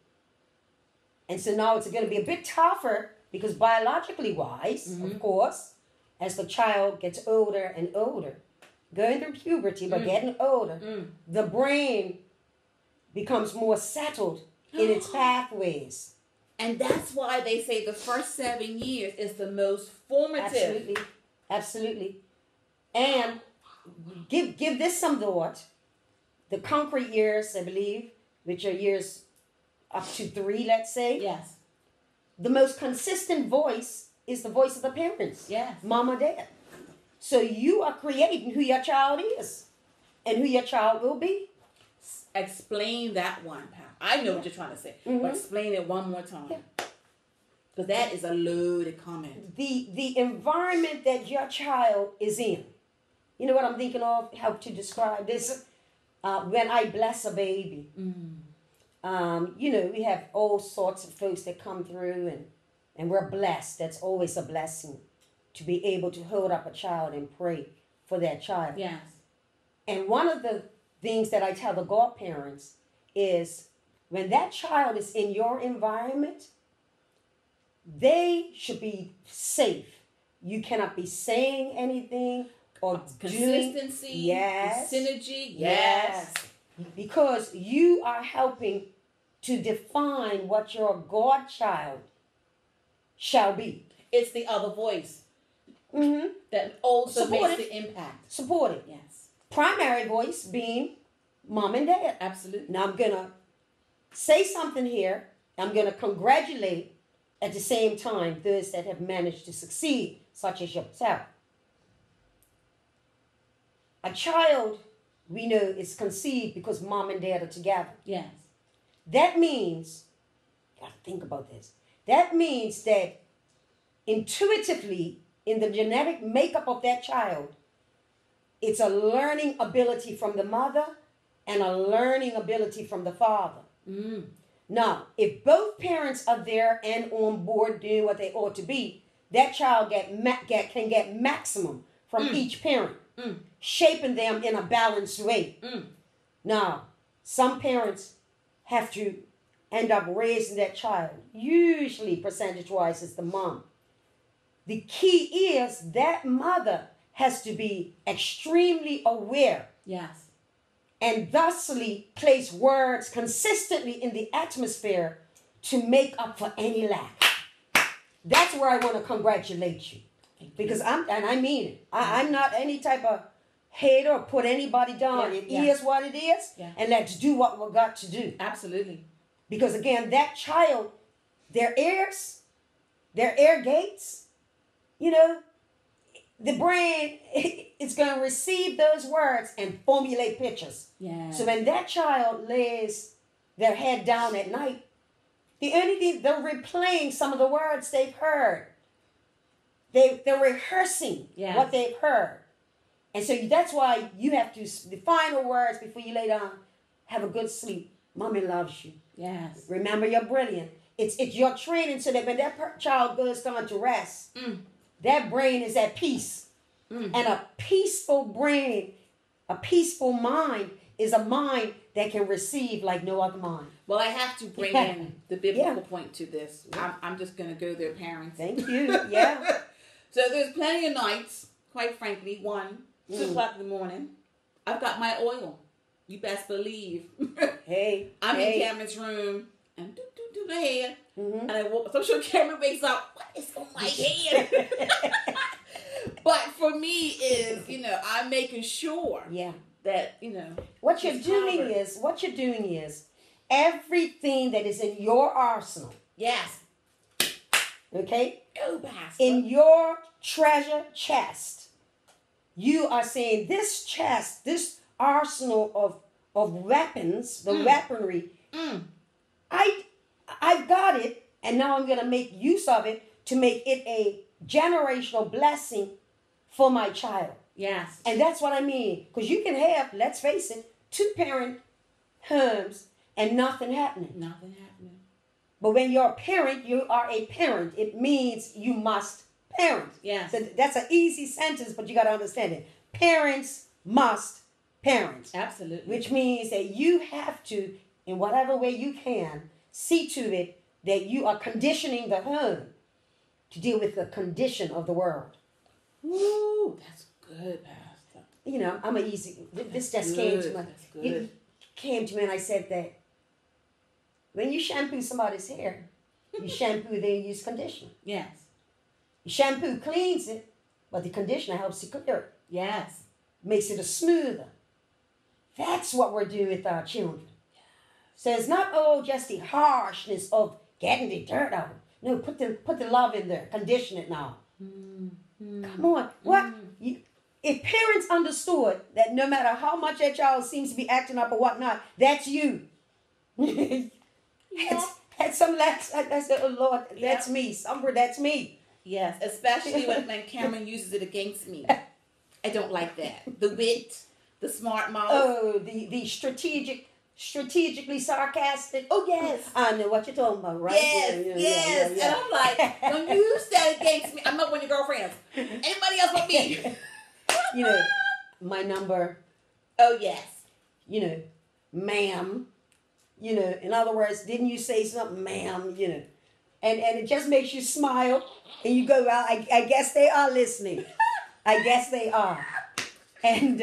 And so now it's going to be a bit tougher because biologically wise, of course, as the child gets older and older, going through puberty, but getting older, the brain becomes more settled in its pathways. And that's why they say the first 7 years is the most formative. Absolutely. And give this some thought. The concrete years, I believe, which are years up to 3, let's say. Yes. The most consistent voice is the voice of the parents. Yes. Mom or dad. So you are creating who your child is and who your child will be. Explain that one, pal. I know what you're trying to say, but explain it one more time. Because that is a loaded comment. The environment that your child is in. You know what I'm thinking of? How to describe this? When I bless a baby. You know, we have all sorts of folks that come through and we're blessed. That's always a blessing to be able to hold up a child and pray for that child. Yes. And one of the things that I tell the godparents is when that child is in your environment, they should be safe. You cannot be saying anything or consistency, yes, synergy, yes. Because you are helping to define what your godchild shall be. It's the other voice that also makes the impact. Support it. Yes. Primary voice being mom and dad. Absolutely. Now I'm going to say something here. I'm going to congratulate at the same time those that have managed to succeed, such as yourself. A child, we know, is conceived because mom and dad are together. Yes. That means, you got to think about this. That means that intuitively, in the genetic makeup of that child, it's a learning ability from the mother and a learning ability from the father. Now, if both parents are there and on board doing what they ought to be, that child can get maximum from each parent, shaping them in a balanced way. Now, some parents have to end up raising that child. Usually, percentage-wise, it's the mom. The key is that mother has to be extremely aware. Yes. And thusly place words consistently in the atmosphere to make up for any lack. That's where I want to congratulate you. Because I mean it. I'm not any type of hater or put anybody down. It is what it is. Yeah. And let's do what we've got to do. Absolutely. Because again, that child, their ears, their ear gates, you know, the brain is going to receive those words and formulate pictures. Yeah. So when that child lays their head down at night, the only thing, they're replaying some of the words they've heard. They're rehearsing what they've heard. And so that's why you have to define the words before you lay down. Have a good sleep. Mommy loves you. Yes. Remember, you're brilliant. It's your training so that when that child goes down to rest, that brain is at peace. And a peaceful brain, a peaceful mind is a mind that can receive like no other mind. Well, I have to bring in the biblical point to this. I'm just going to go there, parents. Thank you. Yeah. So there's plenty of nights, quite frankly, 1, 2 o'clock in the morning. I've got my oil. You best believe. Hey. I'm in Cameron's room and do the hair. And I woke up. So I'm sure Cameron wakes up. What is on my head? But for me is, I'm making sure that, what you're doing is everything that is in your arsenal. Yes. Okay? Go, Pastor. In your treasure chest, you are saying this chest, this arsenal of weapons, the weaponry, I've got it, and now I'm going to make use of it to make it a generational blessing for my child. Yes. And that's what I mean. Because you can have, let's face it, 2-parent homes and nothing happening. Nothing happening. But when you're a parent, you are a parent. It means you must parent. Yes. So that's an easy sentence, but you got to understand it. Parents must parent. Absolutely. Which means that you have to, in whatever way you can, see to it that you are conditioning the home to deal with the condition of the world. Woo, that's good, Pastor. I'm an easy. This just came to me. It came to me, and I said that when you shampoo somebody's hair, you shampoo, then use conditioner. Yes. Shampoo cleans it, but the conditioner helps you clear it. Yes. Makes Makes it a smoother. That's what we're doing with our children. So it's not just the harshness of getting the dirt out. No, put the love in there. Condition it now. Come on. What? If parents understood that no matter how much that child seems to be acting up or whatnot, that's you. Had some last, I said, oh Lord, that's me. Somewhere, that's me. Yes, especially when Cameron uses it against me. I don't like that. The wit, the smart mouth. Oh, the strategically sarcastic. Oh, yes. I know what you're talking about, right? Yes. And I'm like, don't use that against me. I'm not one of your girlfriends. Anybody else but me. My number. Oh, yes. Ma'am. In other words, didn't you say something, ma'am? And it just makes you smile. And you go, well, I guess they are listening. I guess they are. And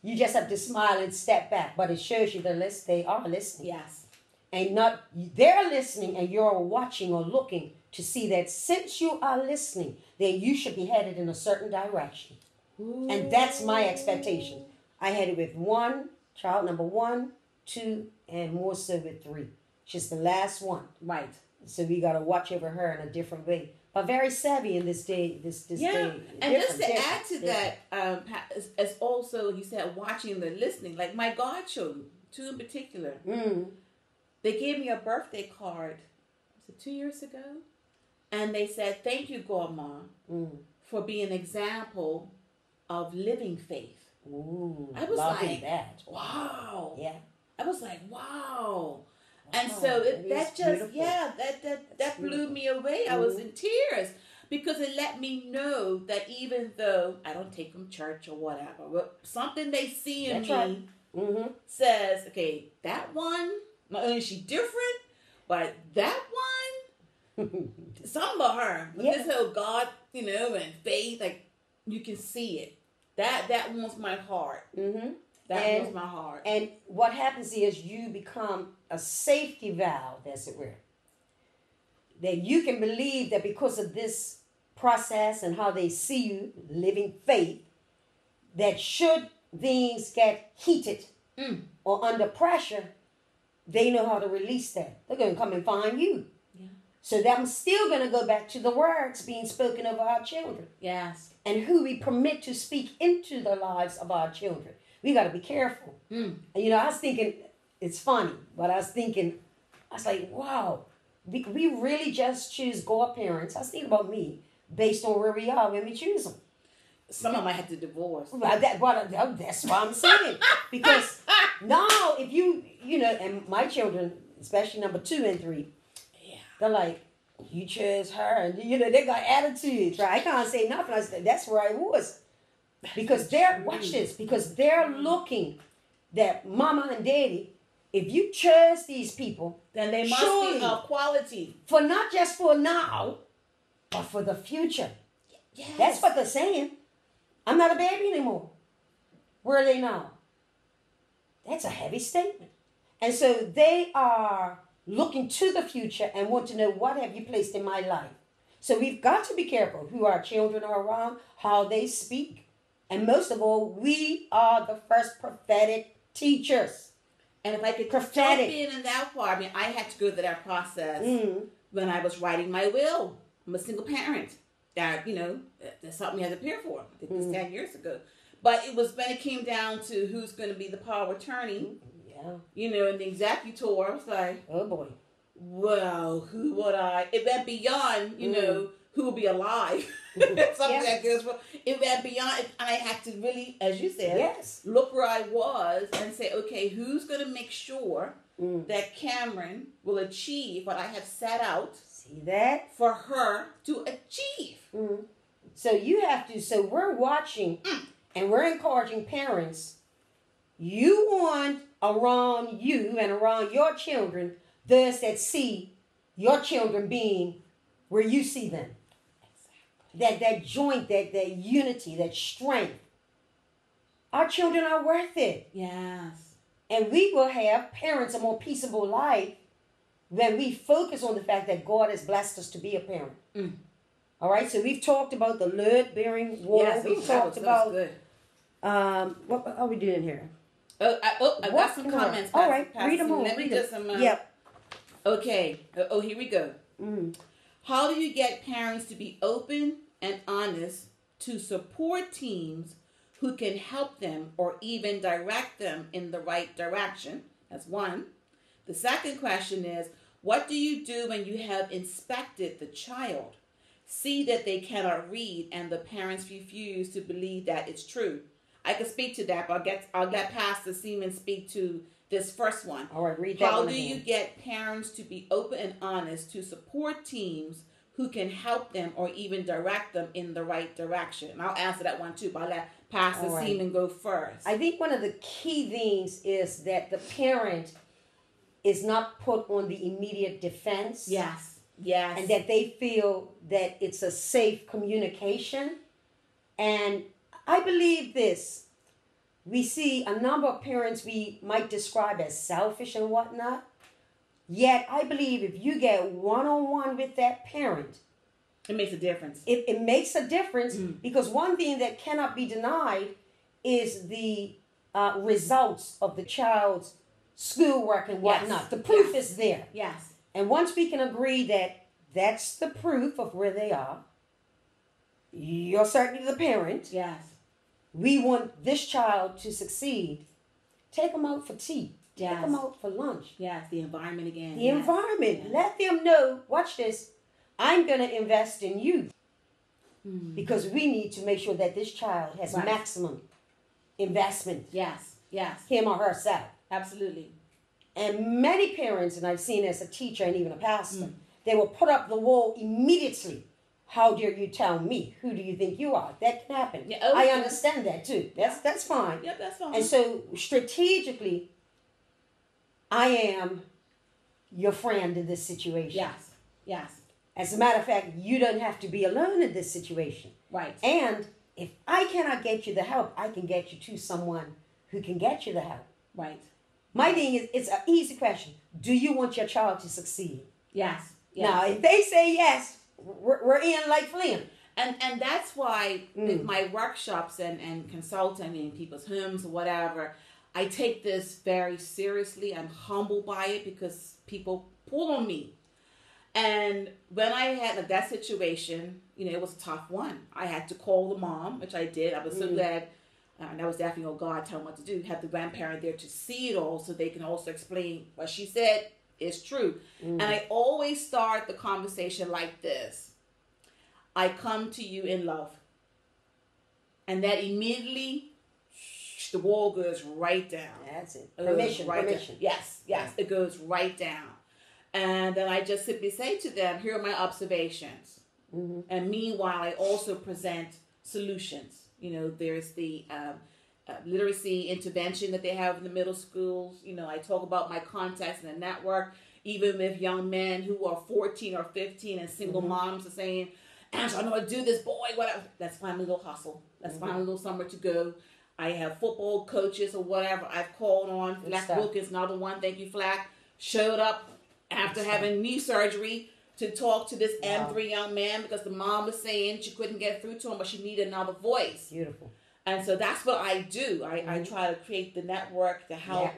you just have to smile and step back. But it shows you they are listening. Yes. And they're listening and you're watching or looking to see that since you are listening, then you should be headed in a certain direction. Ooh. And that's my expectation. I had it with child number 1, 2, and more so with 3. She's the last one. Right. So we got to watch over her in a different way. But very savvy in this day. This day. And just to add to that, as also, you said, watching and listening. Like my godchildren, 2 in particular, they gave me a birthday card, was it 2 years ago? And they said, thank you, Grandma, for being an example of living faith. Ooh, I was like, that. Wow. Yeah. I was like, wow. And so that blew me away. I was in tears because it let me know that even though I don't take them to church or whatever, but something they see in me says, okay, that one, not only is she different, but that one, something about her. This whole God, and faith, like you can see it. That warms my heart. That warms my heart. And what happens is you become a safety valve, as it were. That you can believe that because of this process and how they see you living faith, that should things get heated or under pressure, they know how to release that. They're going to come and find you. Yeah. So that I'm still going to go back to the words being spoken of our children. Yes. And who we permit to speak into the lives of our children. We got to be careful. And, I was thinking, it's funny, but I was like, wow, we really just choose godparents. I was thinking about me based on where we are when we choose them. Some of them I had to divorce. Well, that's what I'm saying. Because now, if and my children, especially number 2 and 3, they're like, you chose her, and they got attitudes, right? I can't say nothing. I said, that's where I was. Because they're looking that mama and daddy, if you chose these people, then they must be of quality. For not just for now, but for the future. Yes. That's what they're saying. I'm not a baby anymore. Where are they now? That's a heavy statement. And so they are looking to the future and want to know, what have you placed in my life? So we've got to be careful who our children are around, how they speak. And most of all, we are the first prophetic teachers. And if I could jump in that part, I had to go through that process when I was writing my will. I'm a single parent. That, that's something you had to prepare for. I did this 10 years ago. But it was when it came down to who's going to be the power of attorney. Yeah. And the executor, I was like, oh boy. Well, who would I? It went beyond, who would be alive. Something that goes for. It went beyond, and I had to really, as you said, look where I was and say, okay, who's going to make sure that Cameron will achieve what I have set out? See that? For her to achieve. So you have to. So we're watching, and we're encouraging parents. You want around you and around your children those that see your children being where you see them. That joint, that unity, that strength. Our children are worth it. Yes. And we will have parents a more peaceable life when we focus on the fact that God has blessed us to be a parent. All right, so we've talked about the load-bearing wall. Yes, we've talked about what are we doing here? I got some comments. All right, Pastor read them all. Let me just Yep. Okay. Here we go. Mm. How do you get parents to be open and honest to support teams who can help them or even direct them in the right direction? That's one. The second question is, what do you do when you have inspected the child, see that they cannot read, and the parents refuse to believe that it's true? I can speak to that, but I'll let Pastor Seaman speak to this first one. All right, read that How one do again. you get parents to be open and honest to support teams who can help them or even direct them in the right direction? And I'll answer that one too, but I'll let Pastor Seaman go first. I think one of the key things is that the parent is not put on the immediate defense. Yes. And that they feel that it's a safe communication. And I believe this. We see a number of parents we might describe as selfish and whatnot. Yet I believe if you get one-on-one with that parent, it makes a difference. It makes a difference because one thing that cannot be denied is the results of the child's schoolwork and whatnot. Yes. The proof is there. Yes. And once we can agree that that's the proof of where they are, you're certainly the parent. Yes. We want this child to succeed. Take them out for tea. Yes. Take them out for lunch. Yes, the environment again. The environment. Yes. Let them know, watch this, I'm going to invest in you. Because we need to make sure that this child has maximum investment. Yes. Him or herself. Absolutely. And many parents, and I've seen as a teacher and even a pastor, they will put up the wall immediately. How dare you tell me? Who do you think you are? That can happen. Yeah, I understand that too. That's fine. Yep, that's fine. And so strategically, I am your friend in this situation. Yes. As a matter of fact, you don't have to be alone in this situation. Right. And if I cannot get you the help, I can get you to someone who can get you the help. Right. My thing is, it's an easy question. Do you want your child to succeed? Yes. Now, if they say yes, we're in like Flynn. And that's why with my workshops and consulting in people's homes or whatever, I take this very seriously. I'm humbled by it because people pull on me. And when I had that situation, it was a tough one. I had to call the mom, which I did. I was so glad. And that was definitely, God, tell them what to do. Have the grandparent there to see it all so they can also explain what she said is true. And I always start the conversation like this. I come to you in love. And that immediately, the wall goes right down. That's it. Permission. Down. Yes. It goes right down. And then I just simply say to them, here are my observations. And meanwhile, I also present solutions. There's the literacy intervention that they have in the middle schools. I talk about my contacts in the network, even with young men who are 14 or 15 and single moms are saying, Angela, I know how to do this, boy, whatever. Let's find a little hustle. Let's find a little somewhere to go. I have football coaches or whatever I've called on. Flack Wilkins, another one, thank you, Flack, showed up after having knee surgery to talk to this M3 young man because the mom was saying she couldn't get through to him, but she needed another voice. Beautiful. And so that's what I do. I try to create the network to help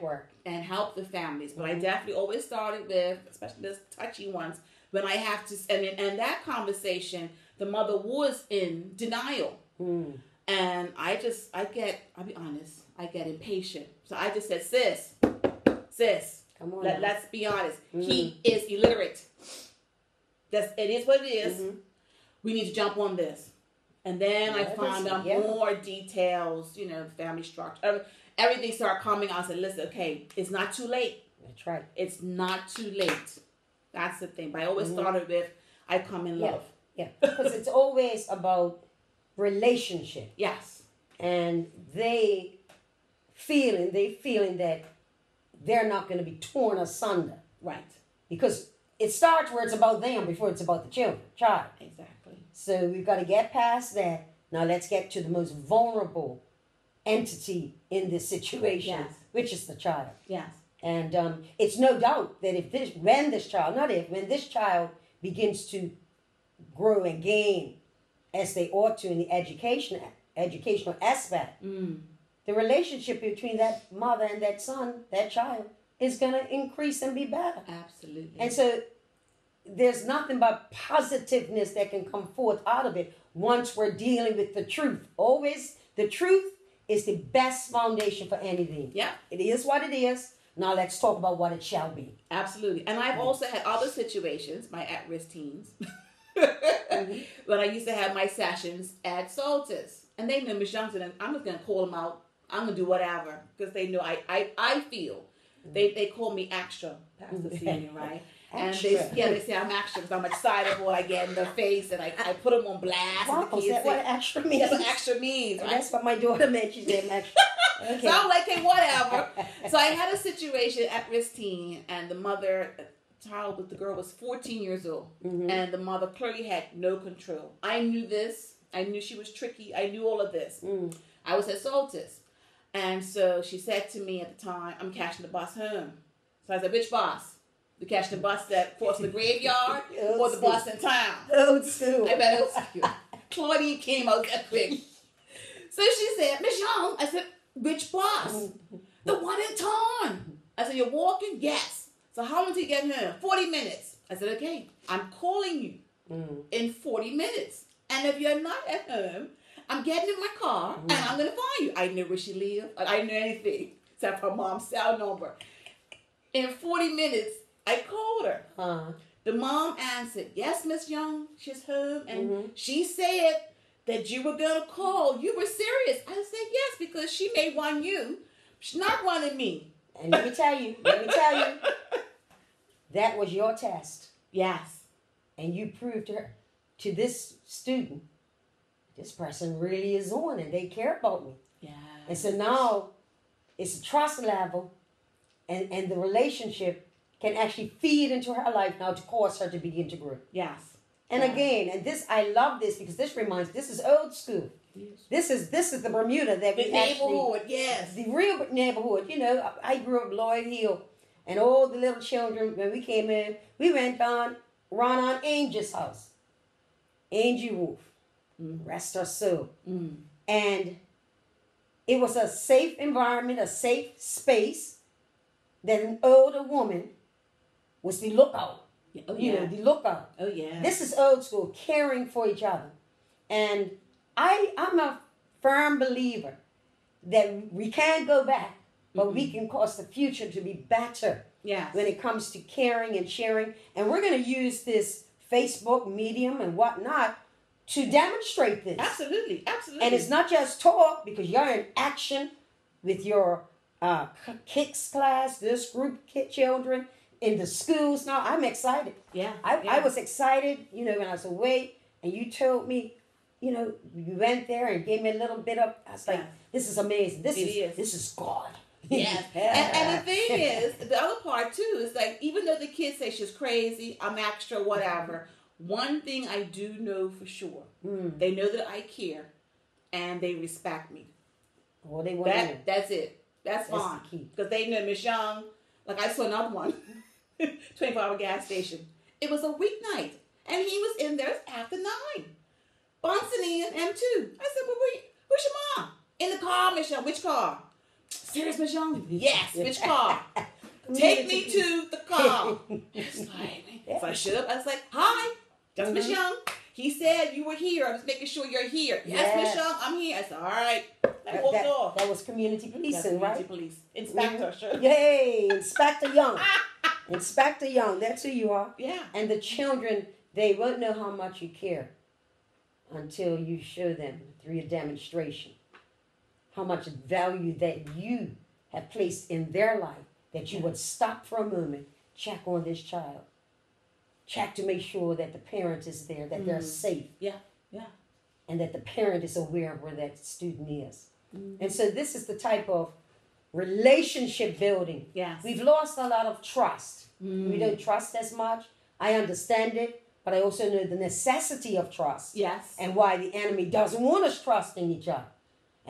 and help the families. But I definitely always started with, especially those touchy ones, when I have to, and that conversation, the mother was in denial. And I'll be honest, I get impatient. So I just said, sis, come on. Let's be honest. He is illiterate. It is what it is. We need to jump on this. And then I found out more details, family structure. Everything started coming out. I said, listen, okay, it's not too late. That's right. It's not too late. That's the thing. But I always started with, I come in love. Yeah, because it's always about relationship. Yes. And they feeling that they're not going to be torn asunder. Right. Because it starts where it's about them before it's about the child. Exactly. So we've got to get past that. Now let's get to the most vulnerable entity in this situation, which is the child. Yes. And it's no doubt that when this child begins to grow and gain as they ought to in the educational aspect, the relationship between that mother and that son, that child, is going to increase and be better. Absolutely. And so there's nothing but positiveness that can come forth out of it once we're dealing with the truth. Always, the truth is the best foundation for anything. Yeah. It is what it is. Now let's talk about what it shall be. Absolutely. And I've also had other situations, my at-risk teens, when I used to have my sessions at Soltis. And they know Miss Johnson, and I'm just going to call them out. I'm going to do whatever, because they know I feel. They call me extra, Pastor Seaman, right? And they say I'm extra because I'm excitable. I get in their face and I put them on blast. Wow, and the kids is that say, what extra means? That's what extra means, right? That's what my daughter meant. She said extra. Okay. So I'm like, hey, whatever. So I had a situation at risk teen, and the mother, the girl was 14 years old, and the mother clearly had no control. I knew this. I knew she was tricky. I knew all of this. I was at Soltis. And so she said to me at the time, I'm catching the bus home. So I said, which bus? You catching the bus that crossed the graveyard or the bus in town? Old school. I bet old school. Claudine came out that quick. So she said, Miss Young, I said, which bus? The one in town. I said, you're walking? Yes. So how long till you get home? 40 minutes. I said, okay, I'm calling you in 40 minutes. And if you're not at home, I'm getting in my car and I'm going to find you. I knew where she lived. I knew anything except her mom's cell number. In 40 minutes, I called her. The mom answered, yes, Miss Young, she's home. And she said that you were going to call. You were serious. I said, yes, because she may want you. She's not wanting me. And let me tell you, that was your test. Yes. And you proved to this student, this person really is on and they care about me. Yeah. And so now it's a trust level and the relationship can actually feed into her life now to cause her to begin to grow. Yes. And again, and this, I love this because this is old school. Yes. This is the Bermuda that we the neighborhood, yes. The real neighborhood. You know, I grew up Lloyd Hill and all the little children, when we came in, we went run on Angel's house. Angie Wolf. Rest her soul. And it was a safe environment, a safe space that an older woman was the lookout. The lookout. Oh, yeah. This is old school, caring for each other. And I'm a firm believer that we can't go back, but we can cause the future to be better when it comes to caring and sharing. And we're going to use this Facebook medium and whatnot to demonstrate this. Absolutely. And it's not just talk, because you're in action with your Kics class, this group of children in the schools. Now, I'm excited. I was excited, when I was away and you told me, you went there and gave me a little bit of, I was like, this is amazing. This is God. Yes. and the thing is, the other part too is like, even though the kids say she's crazy, I'm extra, whatever, one thing I do know for sure, they know that I care and they respect me. Well, they want to. That's it. That's fine. Because they know Miss Young. Like I saw another one, 24-hour gas station. It was a weeknight and he was in there after 9. Bouncing in M2. I said, well, where's your mom? In the car, Miss Young. Which car? Serious, Miss Young? Yes, which car? Take me to the car. It's like, so I shut up. I was like, hi, that's Miss Young. He said you were here. I was making sure you're here. Yes, Miss Young, I'm here. I said, all right. I walked off. That was community policing, right? Community police. Inspector, sure. Yay, Inspector Young. Inspector Young, that's who you are. Yeah. And the children, they won't know how much you care until you show them through a demonstration how much value that you have placed in their life, that you would stop for a moment, check on this child, check to make sure that the parent is there, that they're safe. Yeah. And that the parent is aware of where that student is. And so this is the type of relationship building. Yes. We've lost a lot of trust. We don't trust as much. I understand it, but I also know the necessity of trust. Yes. And why the enemy doesn't want us trusting each other.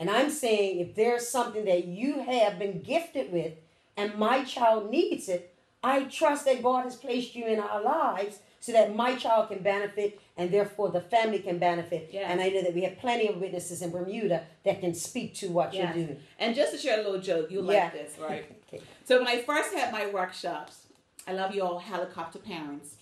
And I'm saying, if there's something that you have been gifted with and my child needs it, I trust that God has placed you in our lives so that my child can benefit and therefore the family can benefit. Yes. And I know that we have plenty of witnesses in Bermuda that can speak to what Yes. you're doing. And just to share a little joke, you like this, right? Okay. So when I first had my workshops, I love you all helicopter parents.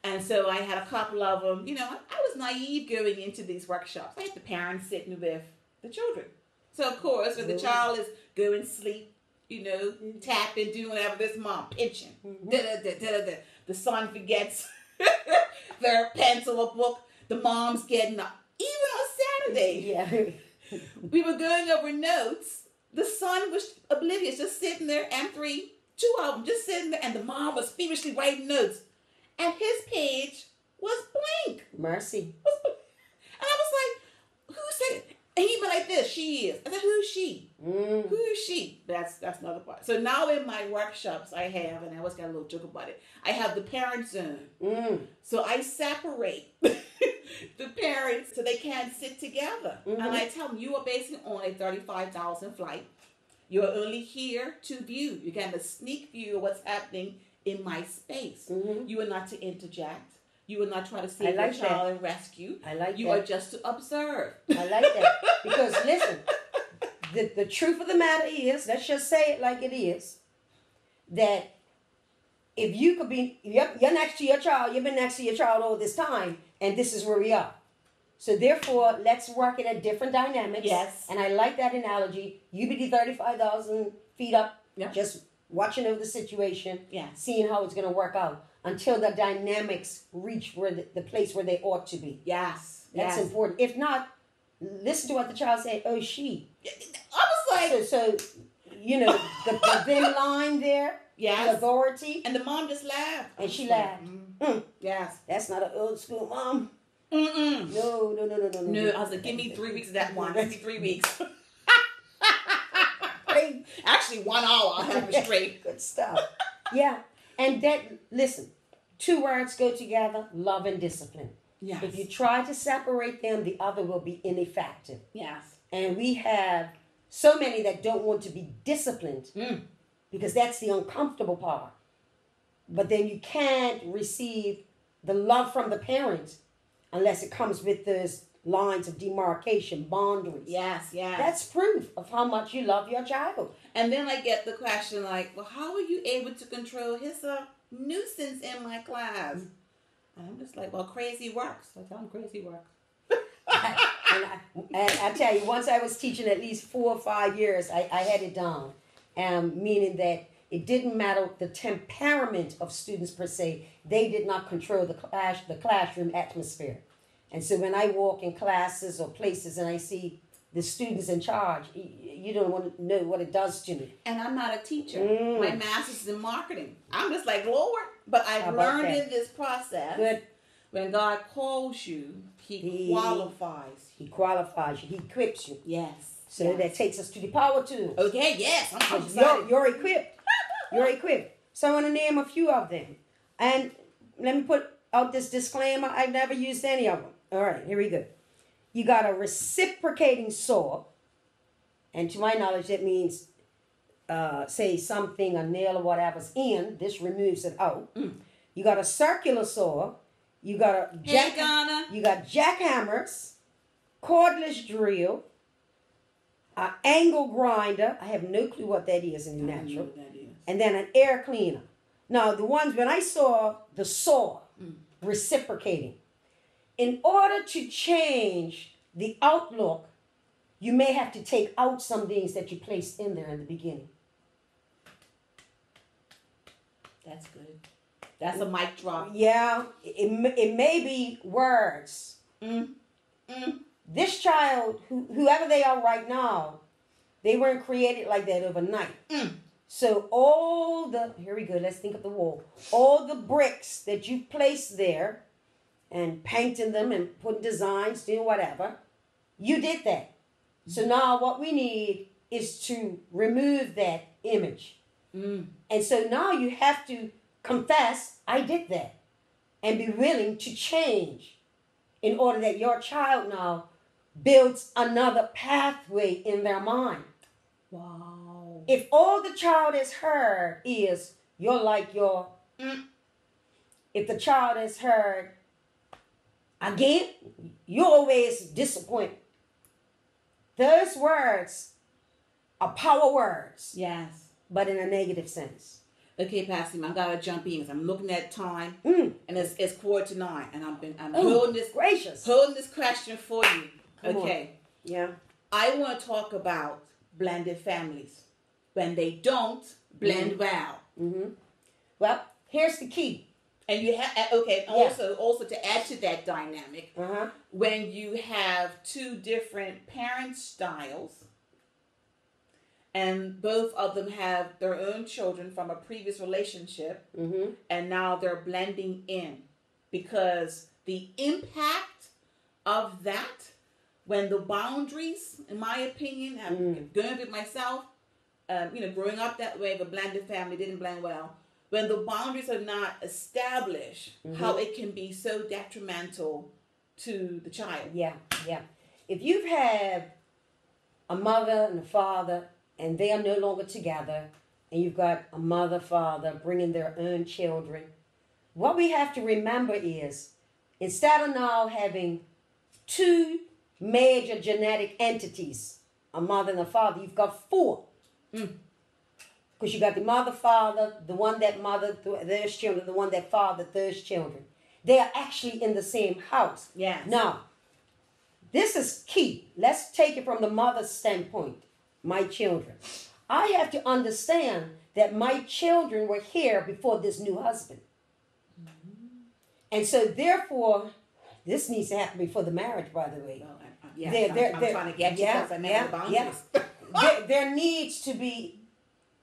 And so I had a couple of them, you know, I was naive going into these workshops. I had the parents sitting with the children. So of course, when the child is going to sleep, you know, tapping, doing whatever, this mom pinching. The son forgets their pencil or book. The mom's getting up. Even on Saturday, Yeah. we were going over notes. The son was oblivious, just sitting there, M3, two of them just sitting there, and the mom was feverishly writing notes. And his page was blank. Mercy. And I was like, who said it? And he'd be like this, she is. I said, who's she? Who is she? That's another part. So now in my workshops I have, and I always got a little joke about it, I have the parent zone. So I separate the parents so they can't sit together. And I tell them, you are basically on a $35,000 flight. You're only here to view. You're getting a sneak view of what's happening in my space. You are not to interject. You are not trying to save your child and rescue. I like you that. are just to observe. I like that. Because listen, the truth of the matter is, let's just say it like it is, that if you could be, you're next to your child, you've been next to your child all this time, and this is where we are. So therefore, let's work it at different dynamics. Yes. And I like that analogy. You be 35,000 feet up, just watching over the situation, seeing how it's going to work out until the dynamics reach where the place where they ought to be. Yes. That's important. If not, listen to what the child said, oh, she. I was like... So you know, the thin line there, the authority. And the mom just laughed. And she laughed. Yes. That's not an old school mom. No. No, I was like, give me 3 weeks of that one. Give me 3 weeks. Actually, 1 hour, I'll have it straight. Good stuff. Yeah. And that, listen, 2 words go together, love and discipline. Yes. If you try to separate them, the other will be ineffective. Yes. And we have so many that don't want to be disciplined because that's the uncomfortable part. But then you can't receive the love from the parents unless it comes with those lines of demarcation, boundaries. Yes. That's proof of how much you love your child. And then I get the question like, well, how are you able to control his nuisance in my class? And I'm just like, well, crazy works. I tell him crazy works. And I tell you, once I was teaching at least 4 or 5 years, I had it down. Meaning that it didn't matter the temperament of students per se. They did not control the classroom atmosphere. And so when I walk in classes or places and I see the students in charge, you don't want to know what it does to me. And I'm not a teacher. My master's is in marketing. I'm just like, Lord. But I've learned in this process, when God calls you, He qualifies. He qualifies you. He equips you. Yes. So that takes us to the power tools. Okay, yes. You're equipped. You're equipped. So I want to name a few of them. And let me put out this disclaimer. I've never used any of them. All right, here we go. You got a reciprocating saw. And to my knowledge, that means, say something, a nail or whatever's in. This removes it out. You got a circular saw. You got you got jackhammers, cordless drill, an angle grinder. I have no clue what that is in the natural. And then an air cleaner. Now, the ones, when I saw the saw reciprocating, in order to change the outlook, you may have to take out some things that you placed in there in the beginning. That's good. That's a mic drop. Yeah, it may be words. This child, whoever they are right now, they weren't created like that overnight. So here we go, let's think of the wall. All the bricks that you placed there and painting them and putting designs, doing whatever, you did that. So now what we need is to remove that image. And so now you have to confess, I did that. And be willing to change in order that your child now builds another pathway in their mind. Wow. If all the child has heard is, you're like your if the child has heard, again, you always disappoint. Those words are power words. Yes. But in a negative sense. Okay, Pastor, I gotta jump in because I'm looking at time, and it's 8:45, and I'm holding this question for you. Come okay. On. Yeah. I want to talk about blended families when they don't blend well. Mm-hmm. Well, here's the key. And you have also to add to that dynamic, when you have two different parent styles. And both of them have their own children from a previous relationship. And now they're blending in. Because the impact of that, when the boundaries, in my opinion, I'm going with myself, growing up that way, the blended family didn't blend well. When the boundaries are not established, how it can be so detrimental to the child. Yeah. If you've had a mother and a father, and they are no longer together, and you've got a mother, father bringing their own children, what we have to remember is, instead of now having two major genetic entities, a mother and a father, you've got four. Because you got the mother, father, the one that mothered those children, the one that fathered those children. They are actually in the same house. Yes. Now, this is key. Let's take it from the mother's standpoint. My children. I have to understand that my children were here before this new husband. And so, therefore, this needs to happen before the marriage, by the way. Well, I'm trying to get you because I made the boundaries. There needs to be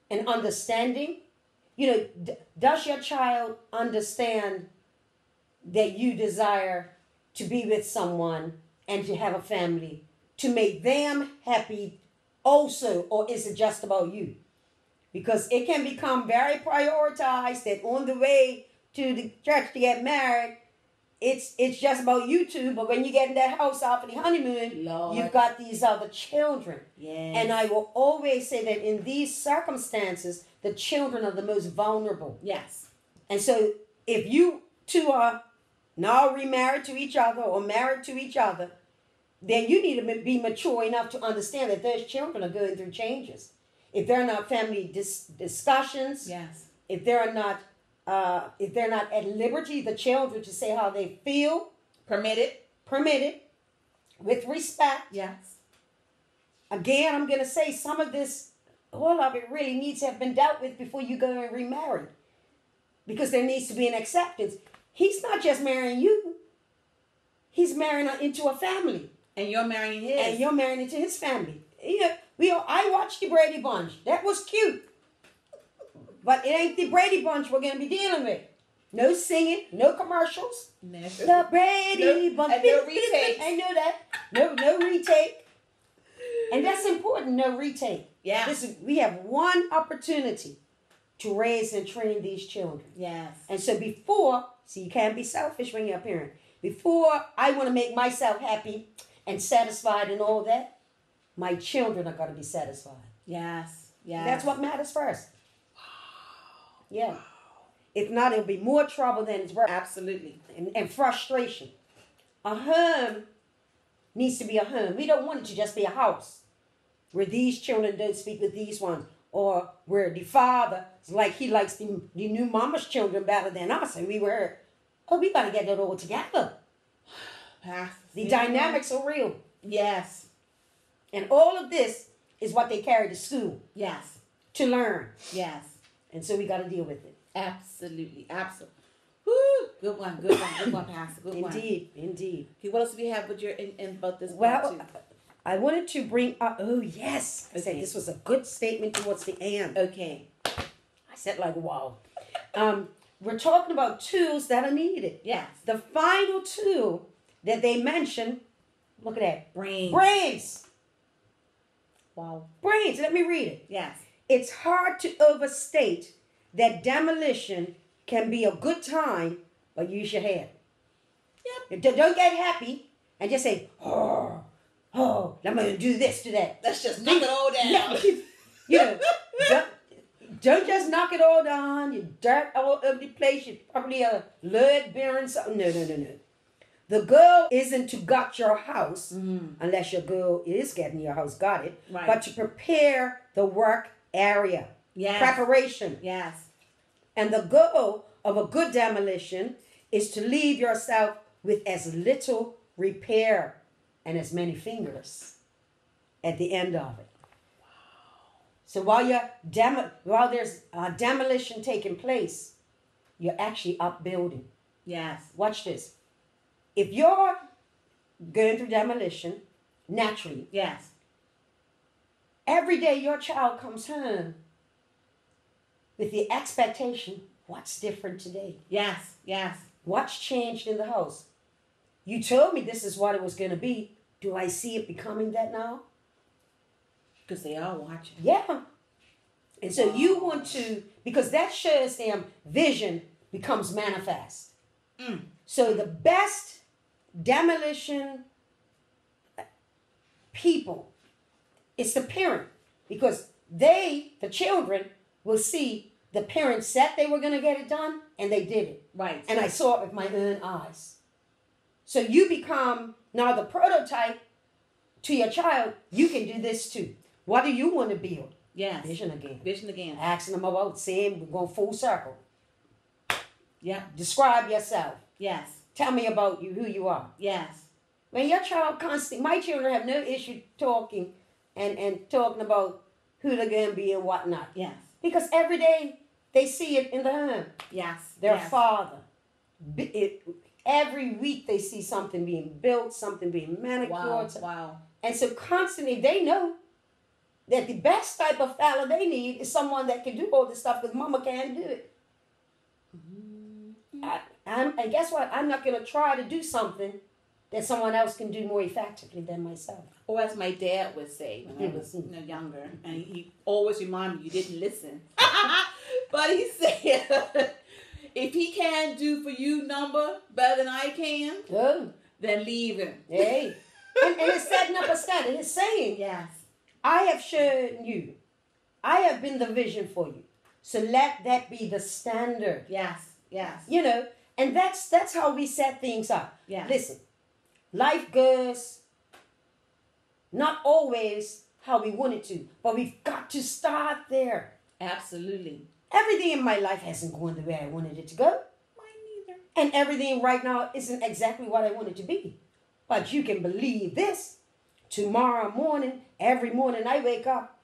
an understanding. Does your child understand that you desire to be with someone and to have a family, to make them happy also, or is it just about you? Because it can become very prioritized that on the way to the church to get married, it's just about you two, but when you get in that house after the honeymoon, Lord, you've got these other children. Yes. And I will always say that in these circumstances, the children are the most vulnerable. Yes. And so if you two are now remarried to each other or married to each other, then you need to be mature enough to understand that those children are going through changes. If they're not family discussions, yes. If they're not at liberty, the children to say how they feel, permitted, with respect. Yes. Again, I'm going to say some of this, all of it really needs to have been dealt with before you go and remarry, because there needs to be an acceptance. He's not just marrying you; he's marrying into a family. And you're marrying his. And you're marrying into his family. I watched the Brady Bunch. That was cute. But it ain't the Brady Bunch we're going to be dealing with. No singing, no commercials. No. The Brady Bunch. And no retake. I know that. No retake. And that's important, no retake. Yeah. Listen, we have one opportunity to raise and train these children. Yes. And so you can't be selfish when you're a parent. Before I want to make myself happy and satisfied and all that, my children are going to be satisfied. Yes. Yes. That's what matters first. Wow. Yeah. If not, it'll be more trouble than it's worth. Absolutely. And frustration. A home needs to be a home. We don't want it to just be a house where these children don't speak with these ones, or where the father is like he likes the new mama's children better than us, and we got to get that all together. The dynamics are real. Yes. And all of this is what they carry to school. Yes. To learn. Yes. And so we got to deal with it. Absolutely. Woo! Good one, Pastor. Good one. Indeed. Okay, what else do we have with your in about this? Well, I wanted to bring up. Oh yes, I said Okay. this was a good statement towards the end. Okay. I said like wow. We're talking about tools that are needed. Yes. The final tool that they mentioned. Look at that. Brains. Wow. Brains. Let me read it. Yes. It's hard to overstate that demolition can be a good time, but use your head. Yep. Don't get happy and just say, oh, I'm going to do this, do that. Let's just knock it all down. Yeah. Don't just knock it all down. You dirt all over the place. You probably a lead bearing something. No. The goal isn't to gut your house, unless your goal is getting your house gutted, Right. but to prepare the work area. Yes. Preparation. Yes. And the goal of a good demolition is to leave yourself with as little repair and as many fingers at the end of it. So while there's demolition taking place, you're actually upbuilding. Yes. Watch this. If you're going through demolition, naturally, Yes. every day your child comes home with the expectation, what's different today? Yes. Yes. What's changed in the house? You told me this is what it was going to be. Do I see it becoming that now? Because they are watching. Yeah. And so you want to, because that shows them vision becomes manifest. So the best demolition people is the parent, because the children will see the parents said they were going to get it done and they did it. Right. And I saw it with my own eyes. So you become now the prototype to your child. You can do this too. What do you want to build? Yes. Vision again. Vision again. Asking them about saying we're going full circle. Yeah. Describe yourself. Yes. Tell me about you, who you are. Yes. When your child constantly, my children have no issue talking and talking about who they're going to be and whatnot. Yes. Because every day they see it in the home. Yes. Their yes. father. Every week they see something being built, something being manicured. Wow. Wow. And so constantly they know that the best type of fella they need is someone that can do all this stuff because mama can't do it. And guess what? I'm not going to try to do something that someone else can do more effectively than myself. Or as my dad would say when I was younger, and he always reminded me, you didn't listen. But he said, if he can't do for you number better than I can, then leave him. Hey. and it's setting up a standard. It's saying, Yes. I have shown you. I have been the vision for you. So let that be the standard. Yes. Yes. You know, and that's how we set things up. Yeah. Listen, life goes not always how we want it to, but we've got to start there. Absolutely. Everything in my life hasn't gone the way I wanted it to go. Mine neither. And everything right now isn't exactly what I want it to be. But you can believe this. Tomorrow morning, every morning I wake up,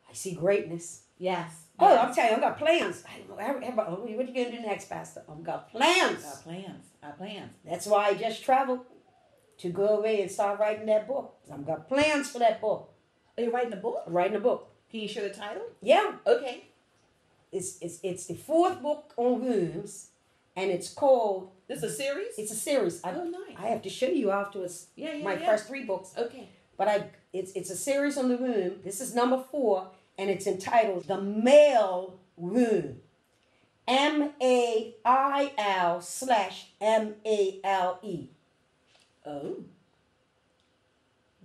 I see greatness. Yes. Oh, yes. I'm telling you, I've got plans. What are you going to do next, Pastor? I've got plans. Our plans. Our plans. That's why I just traveled to go away and start writing that book. I've got plans for that book. Are you writing a book? I'm writing a book. Can you share the title? Yeah. Okay. It's the fourth book on wounds, and it's called... This is a series? It's a series. Oh, nice. I have to show you afterwards my first 3 books. Okay. But it's a series on the wound. This is number 4, and it's entitled The Male Wound. MAIL/MALE. Oh.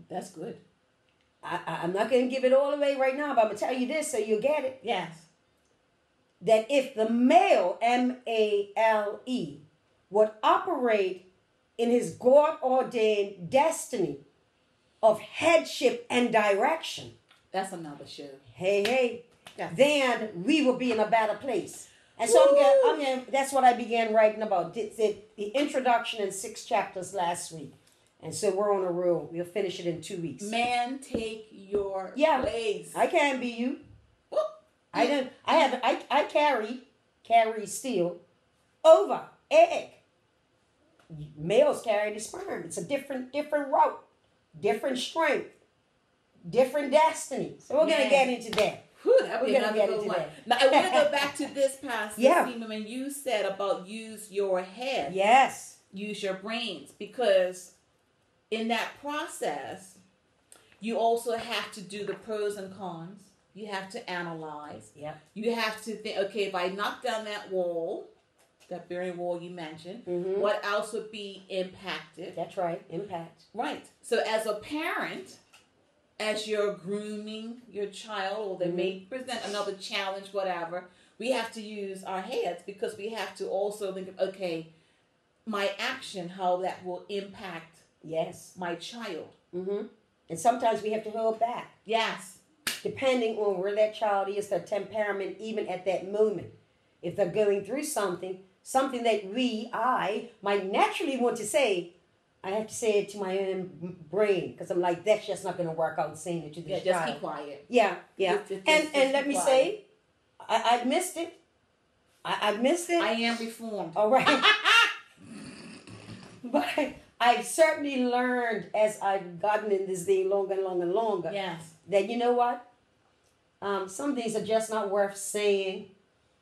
That's good. I'm not going to give it all away right now, but I'm going to tell you this so you'll get it. Yes. That if the male, MALE, would operate in his God-ordained destiny of headship and direction. That's another show. Hey. Yes. Then we will be in a better place. And so that's what I began writing about. The introduction in 6 chapters last week. And so we're on a roll. We'll finish it in 2 weeks. Man, take your place. I can't be you. I carry still over egg. Males carry the sperm. It's a different route, different strength, different destiny. So we're going to get into that. Whew, we're going to get into that. Now, I want to go back to this, Pastor Seaman, when you said about use your head. Yes. Use your brains. Because in that process, you also have to do the pros and cons. You have to analyze. Yeah. You have to think, okay, if I knock down that wall, that very wall you mentioned, what else would be impacted? That's right. Impact. Right. So as a parent, as you're grooming your child, or they may present another challenge, whatever, we have to use our heads, because we have to also think of, okay, my action, how that will impact my child. And sometimes we have to hold back. Yes. Depending on where that child is, their temperament, even at that moment. If they're going through something that I might naturally want to say, I have to say it to my own brain, because I'm like, that's just not going to work out saying it to this child. Just be quiet. Yeah. And let me say, I missed it. I missed it. I am reformed. All right. But I've certainly learned as I've gotten in this thing longer and longer and longer. Yes. That you know what? Some things are just not worth saying.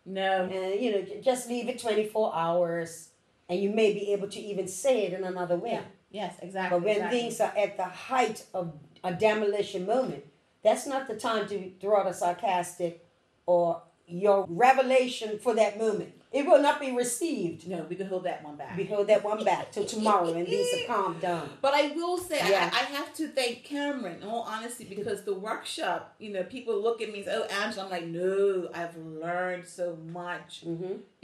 No. And just leave it 24 hours, and you may be able to even say it in another way. Yeah. Yes, exactly. But when things are at the height of a demolition moment, that's not the time to throw out a sarcastic or your revelation for that moment. It will not be received. No, we can hold that one back. We hold that one back till tomorrow, and things are calmed down. But I will say, I have to thank Cameron, in all honesty, because the workshop, people look at me and say, oh, Angela. I'm like, no, I've learned so much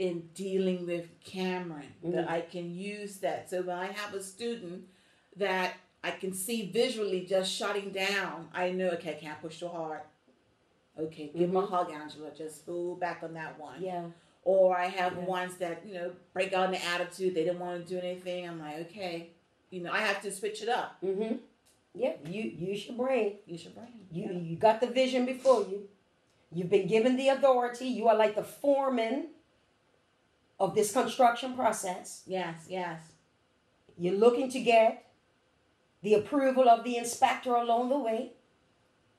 in dealing with Cameron that I can use that. So when I have a student that I can see visually just shutting down, I know, okay, I can't push too hard. Okay, give him a hug, Angela. Just hold back on that one. Yeah. Or I have ones that, break out in the attitude. They didn't want to do anything. I'm like, okay. I have to switch it up. Yeah, you use your brain. Use your brain. You got the vision before you. You've been given the authority. You are like the foreman of this construction process. Yes. You're looking to get the approval of the inspector along the way.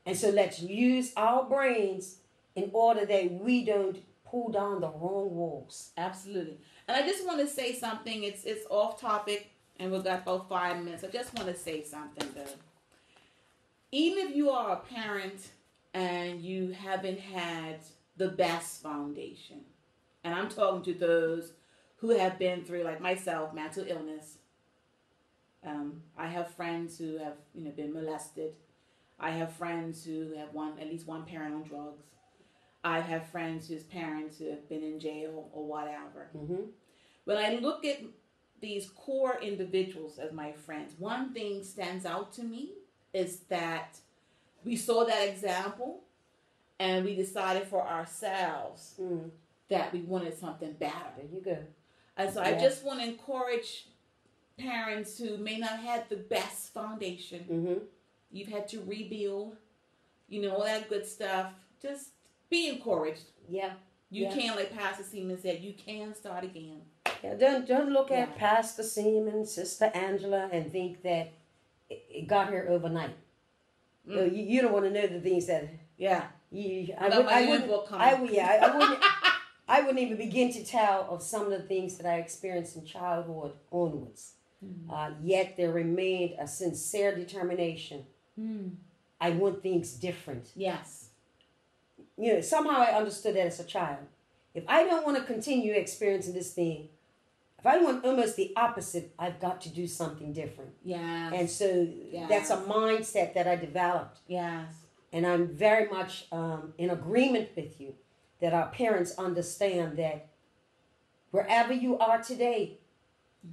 And so let's use our brains in order that we don't pull down the wrong walls. Absolutely. And I just want to say something. It's off topic, and we've got about 5 minutes. I just want to say something, though. Even if you are a parent and you haven't had the best foundation, and I'm talking to those who have been through, like myself, mental illness. I have friends who have, been molested. I have friends who have at least one parent on drugs. I have friends whose parents who have been in jail or whatever. When I look at these core individuals as my friends, one thing stands out to me is that we saw that example and we decided for ourselves that we wanted something better. There you go. And so I just want to encourage parents who may not have the best foundation. You've had to rebuild, all that good stuff. Just be encouraged. Yeah. You can, like Pastor Seaman said, you can start again. Yeah, don't look at Pastor Seaman, Sister Angela, and think that it got here overnight. You don't want to know the things that. Yeah. I wouldn't even begin to tell of some of the things that I experienced in childhood onwards. Yet there remained a sincere determination. I want things different. Yes. Somehow I understood that as a child. If I don't want to continue experiencing this thing, if I want almost the opposite, I've got to do something different. Yeah. And so that's a mindset that I developed. Yes. And I'm very much in agreement with you that our parents understand that wherever you are today,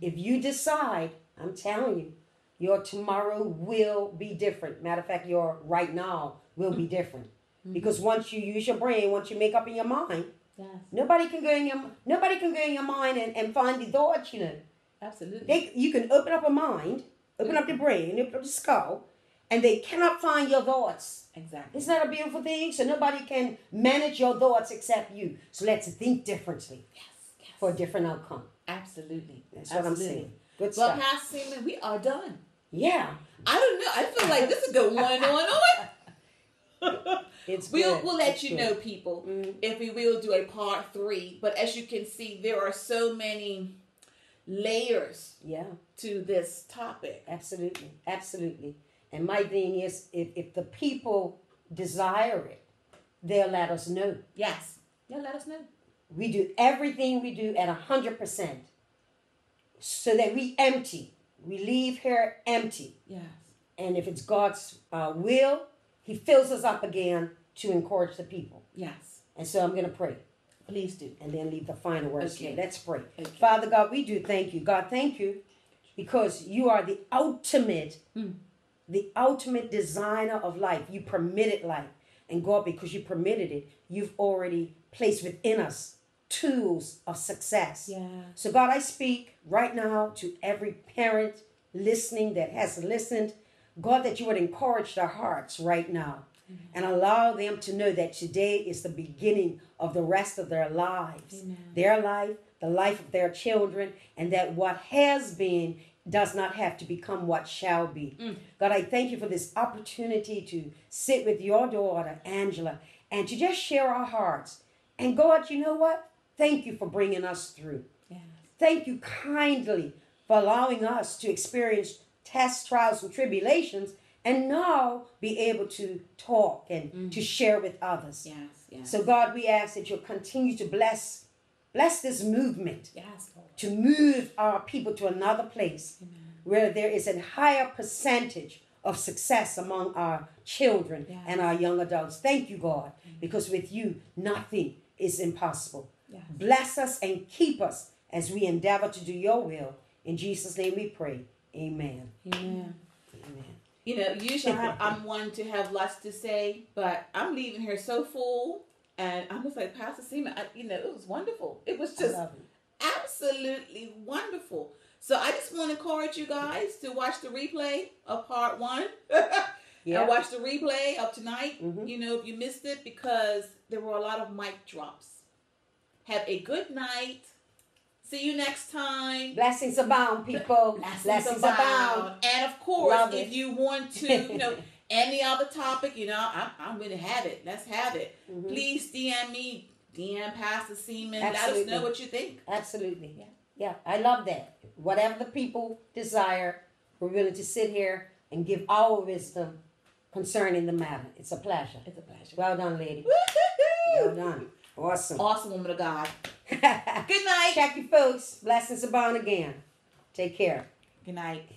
if you decide, I'm telling you, your tomorrow will be different. Matter of fact, your right now will be different. Because once you use your brain, once you make up in your mind, nobody can go in your mind and find the thoughts, Absolutely. You can open up a mind, open up the brain, open up the skull, and they cannot find your thoughts. Exactly. Isn't that a beautiful thing? So nobody can manage your thoughts except you. So let's think differently. Yes. For a different outcome. Absolutely. That's what I'm saying. Good well, stuff. Pastor Seaman, we are done. Yeah. I don't know. I feel like this is going on. We'll let you know, people, if we will do a part 3. But as you can see, there are so many layers to this topic. Absolutely. Absolutely. And my thing is, if the people desire it, they'll let us know. Yes. They'll let us know. We do everything we do at 100%. So that we empty. We leave here empty. Yes. And if it's God's will, He fills us up again to encourage the people. Yes. And so I'm going to pray. Please do. And then leave the final words Okay. here. Let's pray. Okay. Father God, we do thank you. God, thank you because you are the ultimate designer of life. You permitted life. And God, because you permitted it, you've already placed within us tools of success. Yeah. So God, I speak right now to every parent listening that has listened. God, that you would encourage their hearts right now and allow them to know that today is the beginning of the rest of their lives. Amen. Their life, the life of their children, and that what has been does not have to become what shall be. God, I thank you for this opportunity to sit with your daughter, Angela, and to just share our hearts. And God, you know what? Thank you for bringing us through. Yes. Thank you kindly for allowing us to experience tests, trials, and tribulations, and now be able to talk and to share with others. Yes. Yes. So God, we ask that you'll continue to bless this movement, yes, Lord. to move our people to another place where there is a higher percentage of success among our children and our young adults. Thank you, God, because with you, nothing is impossible. Yes. Bless us and keep us as we endeavor to do your will. In Jesus' name we pray. Amen. Amen. Amen. You know, usually I'm one to have lots to say, but I'm leaving here so full. And I'm just like, Pastor Seaman, it was wonderful. It was just absolutely wonderful. So I just want to encourage you guys to watch the replay of part 1. And watch the replay of tonight, if you missed it, because there were a lot of mic drops. Have a good night. See you next time. Blessings abound, people. Blessings abound. And of course, if you want to, any other topic, I'm going to have it. Let's have it. Please DM me, DM Pastor Seaman. Absolutely. Let us know what you think. Absolutely. Yeah, I love that. Whatever the people desire, we're willing to sit here and give our wisdom concerning the matter. It's a pleasure. It's a pleasure. Well done, lady. Well done. Awesome. Awesome woman of God. Good night. Check you folks. Blessings abound again. Take care. Good night.